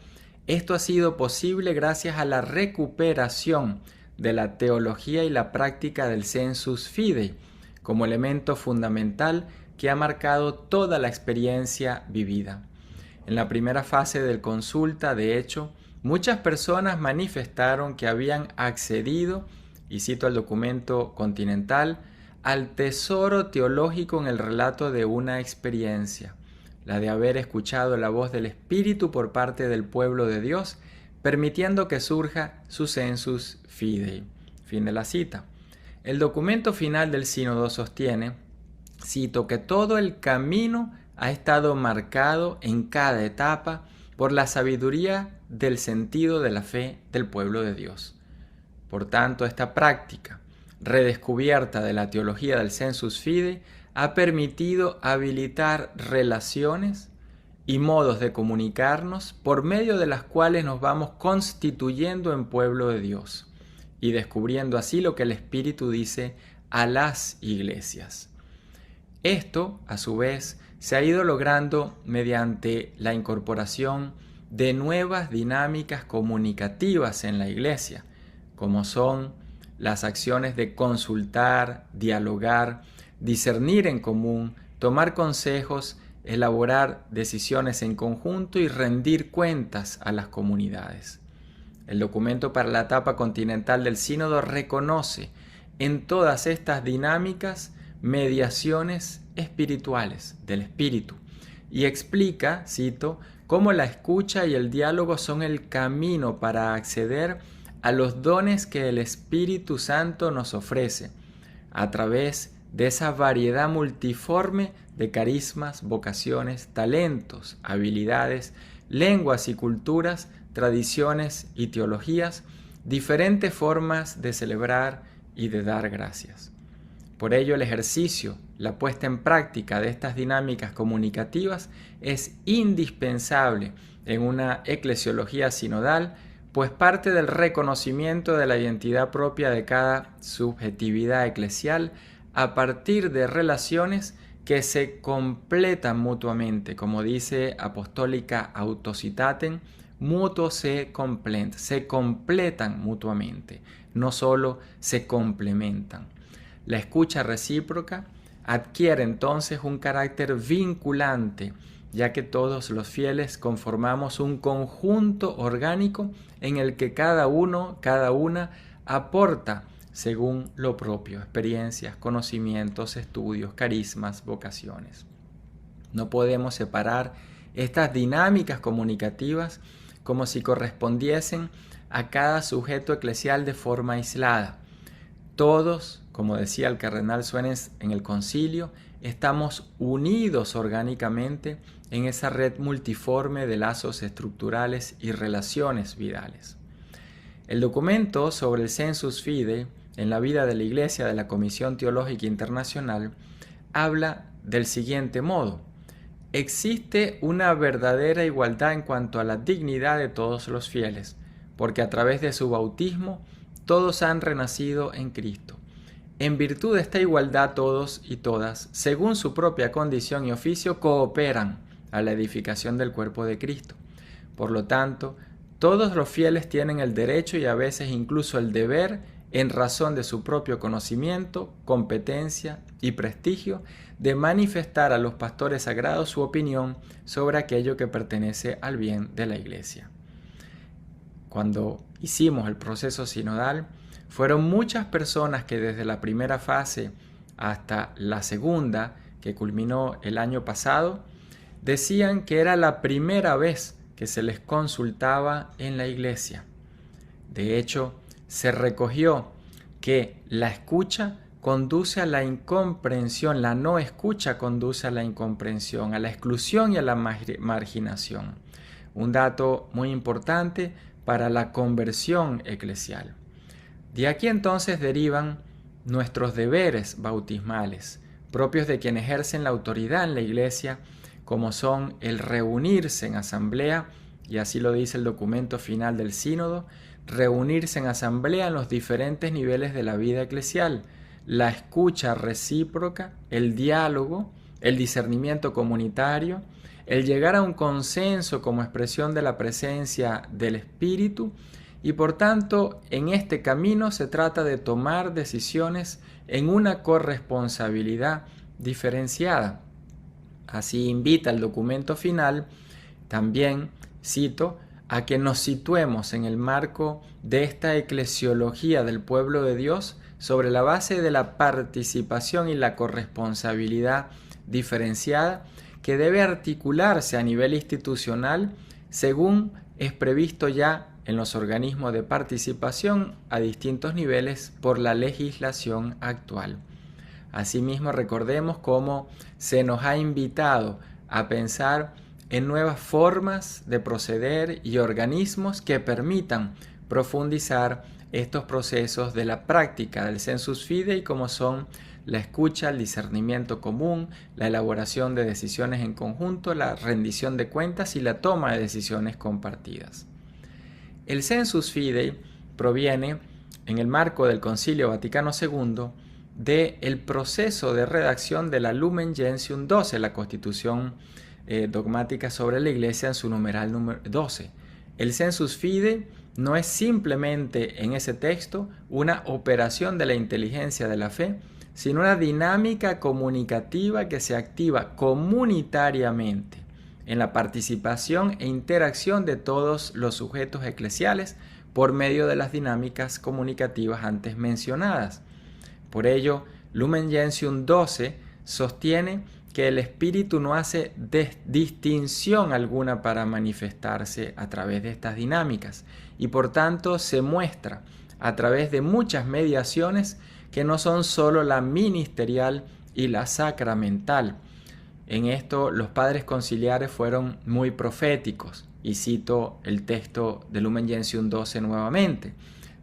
esto ha sido posible gracias a la recuperación de la teología y la práctica del sensus fidei como elemento fundamental que ha marcado toda la experiencia vivida. En la primera fase del consulta, de hecho, muchas personas manifestaron que habían accedido, y cito el documento continental, al tesoro teológico en el relato de una experiencia, la de haber escuchado la voz del Espíritu por parte del pueblo de Dios, permitiendo que surja su sensus fidei. Fin de la cita. El documento final del sínodo sostiene, cito, que todo el camino ha estado marcado en cada etapa por la sabiduría del sentido de la fe del pueblo de Dios. Por tanto, esta práctica redescubierta de la teología del sensus fidei ha permitido habilitar relaciones y modos de comunicarnos por medio de las cuales nos vamos constituyendo en pueblo de Dios y descubriendo así lo que el Espíritu dice a las iglesias. Esto, a su vez, se ha ido logrando mediante la incorporación de nuevas dinámicas comunicativas en la iglesia, como son las acciones de consultar, dialogar, discernir en común, tomar consejos, elaborar decisiones en conjunto y rendir cuentas a las comunidades. El documento para la etapa continental del sínodo reconoce en todas estas dinámicas mediaciones espirituales del espíritu y explica, cito, cómo la escucha y el diálogo son el camino para acceder a los dones que el Espíritu Santo nos ofrece a través de esa variedad multiforme de carismas, vocaciones, talentos, habilidades, lenguas y culturas, tradiciones y teologías, diferentes formas de celebrar y de dar gracias. Por ello, el ejercicio, la puesta en práctica de estas dinámicas comunicativas es indispensable en una eclesiología sinodal, pues parte del reconocimiento de la identidad propia de cada subjetividad eclesial a partir de relaciones que se completan mutuamente, como dice Apostólica Autocitatem, mutuo se completan mutuamente, no solo se complementan. La escucha recíproca adquiere entonces un carácter vinculante, ya que todos los fieles conformamos un conjunto orgánico en el que cada uno, cada una aporta según lo propio, experiencias, conocimientos, estudios, carismas, vocaciones. No podemos separar estas dinámicas comunicativas como si correspondiesen a cada sujeto eclesial de forma aislada. Todos, como decía el cardenal Suárez en el concilio, estamos unidos orgánicamente en esa red multiforme de lazos estructurales y relaciones vitales. El documento sobre el sensus fidei en la vida de la Iglesia de la Comisión Teológica Internacional habla del siguiente modo: existe una verdadera igualdad en cuanto a la dignidad de todos los fieles, porque a través de su bautismo todos han renacido en Cristo. En virtud de esta igualdad, todos y todas, según su propia condición y oficio, cooperan a la edificación del cuerpo de Cristo. Por lo tanto, todos los fieles tienen el derecho y a veces incluso el deber, en razón de su propio conocimiento, competencia y prestigio, de manifestar a los pastores sagrados su opinión sobre aquello que pertenece al bien de la Iglesia. Cuando hicimos el proceso sinodal, fueron muchas personas que desde la primera fase hasta la segunda, que culminó el año pasado, decían que era la primera vez que se les consultaba en la iglesia. De hecho, se recogió que la escucha conduce a la incomprensión, la no escucha conduce a la incomprensión, a la exclusión y a la marginación. Un dato muy importante para la conversión eclesial. De aquí entonces derivan nuestros deberes bautismales, propios de quien ejercen la autoridad en la iglesia, como son el reunirse en asamblea, y así lo dice el documento final del sínodo, reunirse en asamblea en los diferentes niveles de la vida eclesial, la escucha recíproca, el diálogo, el discernimiento comunitario, el llegar a un consenso como expresión de la presencia del Espíritu, y por tanto en este camino se trata de tomar decisiones en una corresponsabilidad diferenciada. Así invita el documento final también, cito, a que nos situemos en el marco de esta eclesiología del pueblo de Dios sobre la base de la participación y la corresponsabilidad diferenciada que debe articularse a nivel institucional según es previsto ya en los organismos de participación a distintos niveles por la legislación actual. Asimismo, recordemos cómo se nos ha invitado a pensar en nuevas formas de proceder y organismos que permitan profundizar estos procesos de la práctica del sensus fidei, como son la escucha, el discernimiento común, la elaboración de decisiones en conjunto, la rendición de cuentas y la toma de decisiones compartidas. El sensus fidei proviene, en el marco del Concilio Vaticano II, del proceso de redacción de la Lumen Gentium 12, la Constitución dogmática sobre la Iglesia en su numeral número 12. El sensus fidei no es simplemente en ese texto una operación de la inteligencia de la fe, sino una dinámica comunicativa que se activa comunitariamente en la participación e interacción de todos los sujetos eclesiales por medio de las dinámicas comunicativas antes mencionadas. Por ello, Lumen Gentium 12 sostiene que el Espíritu no hace distinción alguna para manifestarse a través de estas dinámicas y por tanto se muestra a través de muchas mediaciones que no son solo la ministerial y la sacramental. En esto los padres conciliares fueron muy proféticos y cito el texto de Lumen Gentium 12 nuevamente.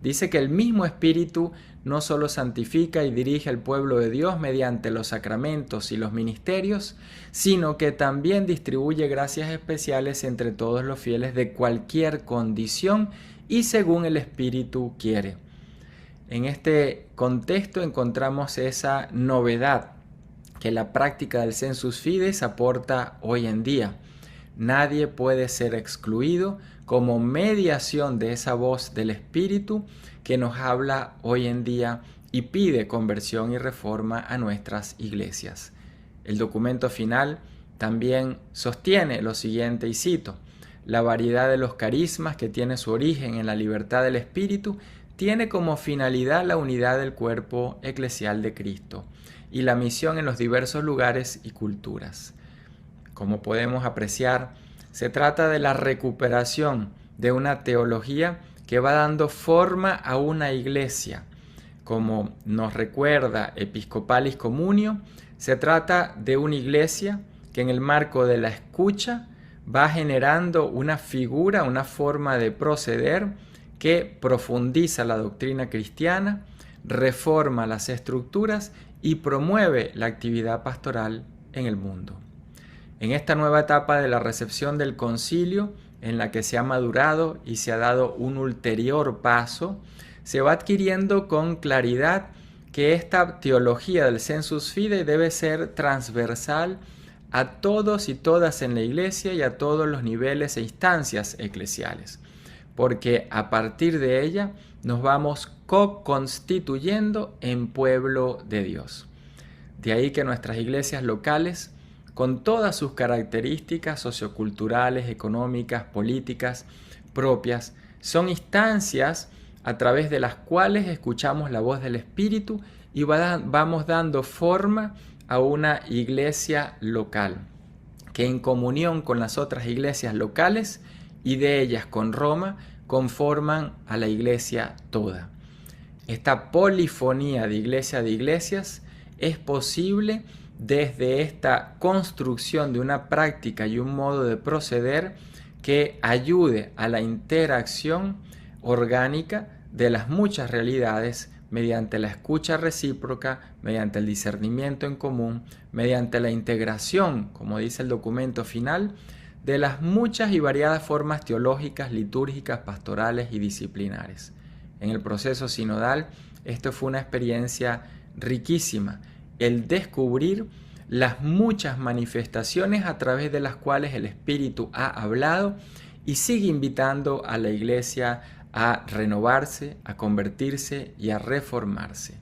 Dice que el mismo Espíritu no solo santifica y dirige al pueblo de Dios mediante los sacramentos y los ministerios, sino que también distribuye gracias especiales entre todos los fieles de cualquier condición y según el Espíritu quiere. En este contexto encontramos esa novedad que la práctica del sensus fidei aporta hoy en día. Nadie puede ser excluido como mediación de esa voz del Espíritu que nos habla hoy en día y pide conversión y reforma a nuestras iglesias. El documento final también sostiene lo siguiente y cito: la variedad de los carismas que tiene su origen en la libertad del Espíritu tiene como finalidad la unidad del cuerpo eclesial de Cristo y la misión en los diversos lugares y culturas. Como podemos apreciar, se trata de la recuperación de una teología que va dando forma a una iglesia. Como nos recuerda Episcopalis Communio, se trata de una iglesia que en el marco de la escucha va generando una figura, una forma de proceder que profundiza la doctrina cristiana, reforma las estructuras y promueve la actividad pastoral en el mundo. En esta nueva etapa de la recepción del concilio, en la que se ha madurado y se ha dado un ulterior paso, se va adquiriendo con claridad que esta teología del sensus fidei debe ser transversal a todos y todas en la iglesia y a todos los niveles e instancias eclesiales, porque a partir de ella nos vamos co-constituyendo en pueblo de Dios. De ahí que nuestras iglesias locales, con todas sus características socioculturales, económicas, políticas propias, son instancias a través de las cuales escuchamos la voz del Espíritu y vamos dando forma a una iglesia local, que en comunión con las otras iglesias locales y de ellas con Roma, conforman a la iglesia toda. Esta polifonía de iglesias es posible desde esta construcción de una práctica y un modo de proceder que ayude a la interacción orgánica de las muchas realidades mediante la escucha recíproca, mediante el discernimiento en común, mediante la integración, como dice el documento final, de las muchas y variadas formas teológicas, litúrgicas, pastorales y disciplinares. En el proceso sinodal, esto fue una experiencia riquísima, el descubrir las muchas manifestaciones a través de las cuales el Espíritu ha hablado y sigue invitando a la Iglesia a renovarse, a convertirse y a reformarse.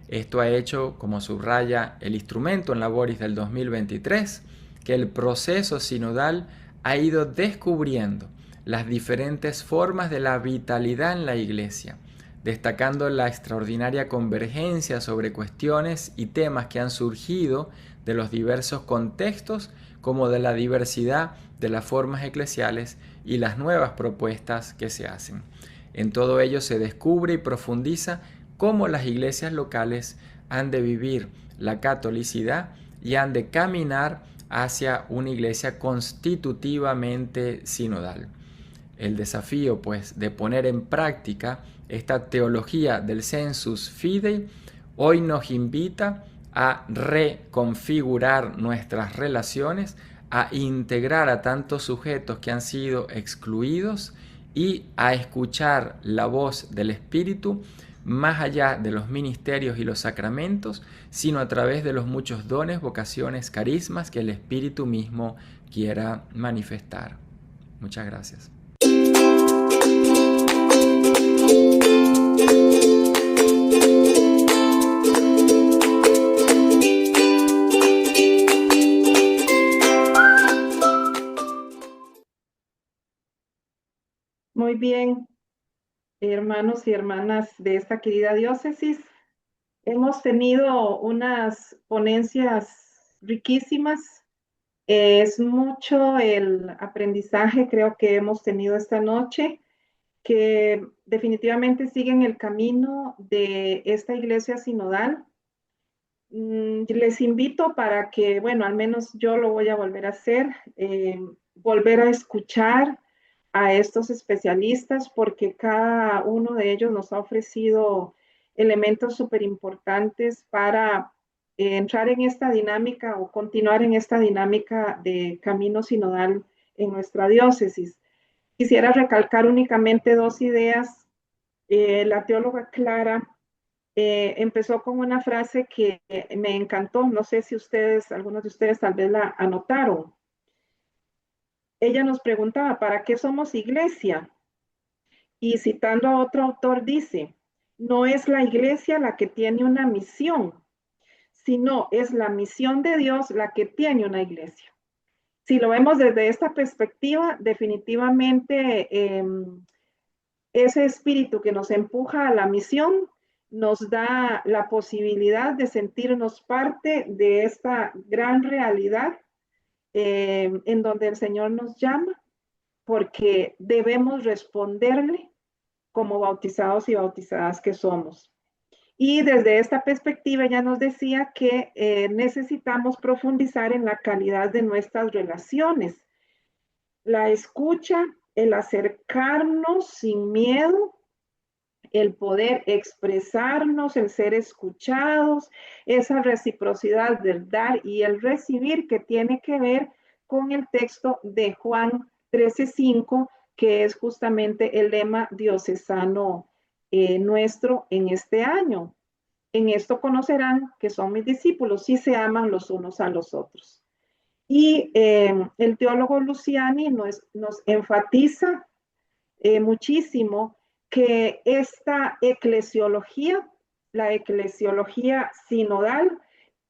Esto ha hecho, como subraya el instrumento en Laboris del 2023, que el proceso sinodal ha ido descubriendo las diferentes formas de la vitalidad en la Iglesia, destacando la extraordinaria convergencia sobre cuestiones y temas que han surgido de los diversos contextos, como de la diversidad de las formas eclesiales y las nuevas propuestas que se hacen. En todo ello se descubre y profundiza cómo las iglesias locales han de vivir la catolicidad y han de caminar hacia una iglesia constitutivamente sinodal. El desafío, pues, de poner en práctica esta teología del sensus fidei hoy nos invita a reconfigurar nuestras relaciones, a integrar a tantos sujetos que han sido excluidos y a escuchar la voz del Espíritu más allá de los ministerios y los sacramentos, sino a través de los muchos dones, vocaciones, carismas que el Espíritu mismo quiera manifestar. Muchas gracias. Muy bien, hermanos y hermanas de esta querida diócesis. Hemos tenido unas ponencias riquísimas. Es mucho el aprendizaje, creo que hemos tenido esta noche, que definitivamente siguen el camino de esta iglesia sinodal. Les invito para que, bueno, al menos yo lo voy a volver a hacer, volver a escuchar a estos especialistas, porque cada uno de ellos nos ha ofrecido elementos súper importantes para entrar en esta dinámica o continuar en esta dinámica de camino sinodal en nuestra diócesis. Quisiera recalcar únicamente dos ideas. La teóloga Clara empezó con una frase que me encantó, no sé si ustedes, algunos de ustedes tal vez la anotaron. Ella nos preguntaba, ¿para qué somos iglesia? Y citando a otro autor dice, no es la iglesia la que tiene una misión, sino es la misión de Dios la que tiene una iglesia. Si lo vemos desde esta perspectiva, definitivamente ese espíritu que nos empuja a la misión nos da la posibilidad de sentirnos parte de esta gran realidad en donde el Señor nos llama, porque debemos responderle como bautizados y bautizadas que somos. Y desde esta perspectiva ella nos decía que necesitamos profundizar en la calidad de nuestras relaciones, la escucha, el acercarnos sin miedo, el poder expresarnos, el ser escuchados, esa reciprocidad del dar y el recibir que tiene que ver con el texto de Juan 13:5, que es justamente el lema diocesano nuestro en este año. En esto conocerán que son mis discípulos si se aman los unos a los otros. Y el teólogo Luciani nos enfatiza muchísimo que esta eclesiología, la eclesiología sinodal,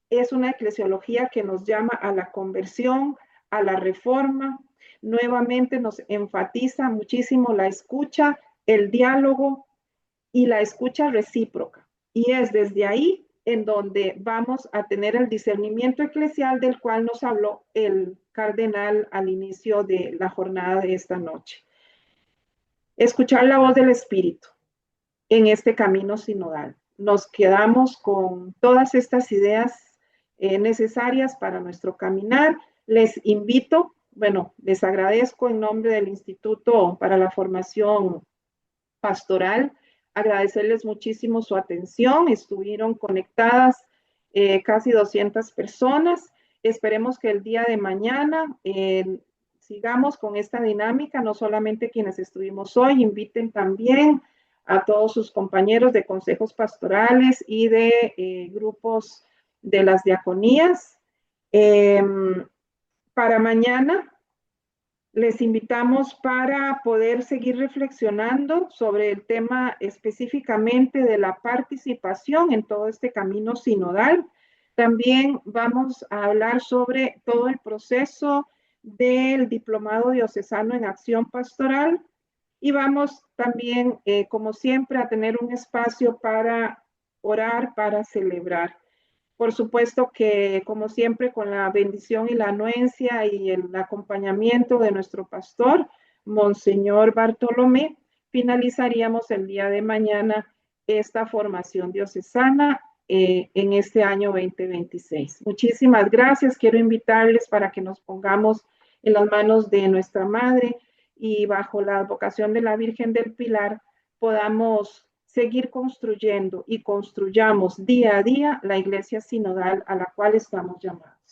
es una eclesiología que nos llama a la conversión, a la reforma. Nuevamente nos enfatiza muchísimo la escucha, el diálogo y la escucha recíproca. Y es desde ahí en donde vamos a tener el discernimiento eclesial del cual nos habló el cardenal al inicio de la jornada de esta noche. Escuchar la voz del Espíritu en este camino sinodal. Nos quedamos con todas estas ideas necesarias para nuestro caminar. Les invito, bueno, les agradezco en nombre del Instituto para la Formación Pastoral, agradecerles muchísimo su atención. Estuvieron conectadas casi 200 personas. Esperemos que el día de mañana sigamos con esta dinámica, no solamente quienes estuvimos hoy, inviten también a todos sus compañeros de consejos pastorales y de grupos de las diaconías. Para mañana les invitamos para poder seguir reflexionando sobre el tema específicamente de la participación en todo este camino sinodal. También vamos a hablar sobre todo el proceso del Diplomado Diocesano en Acción Pastoral y vamos también, como siempre, a tener un espacio para orar, para celebrar. Por supuesto que, como siempre, con la bendición y la anuencia y el acompañamiento de nuestro pastor, Monseñor Bartolomé, finalizaríamos el día de mañana esta formación diocesana en este año 2026. Muchísimas gracias. Quiero invitarles para que nos pongamos en las manos de nuestra Madre y bajo la advocación de la Virgen del Pilar podamos seguir construyendo y construyamos día a día la iglesia sinodal a la cual estamos llamados.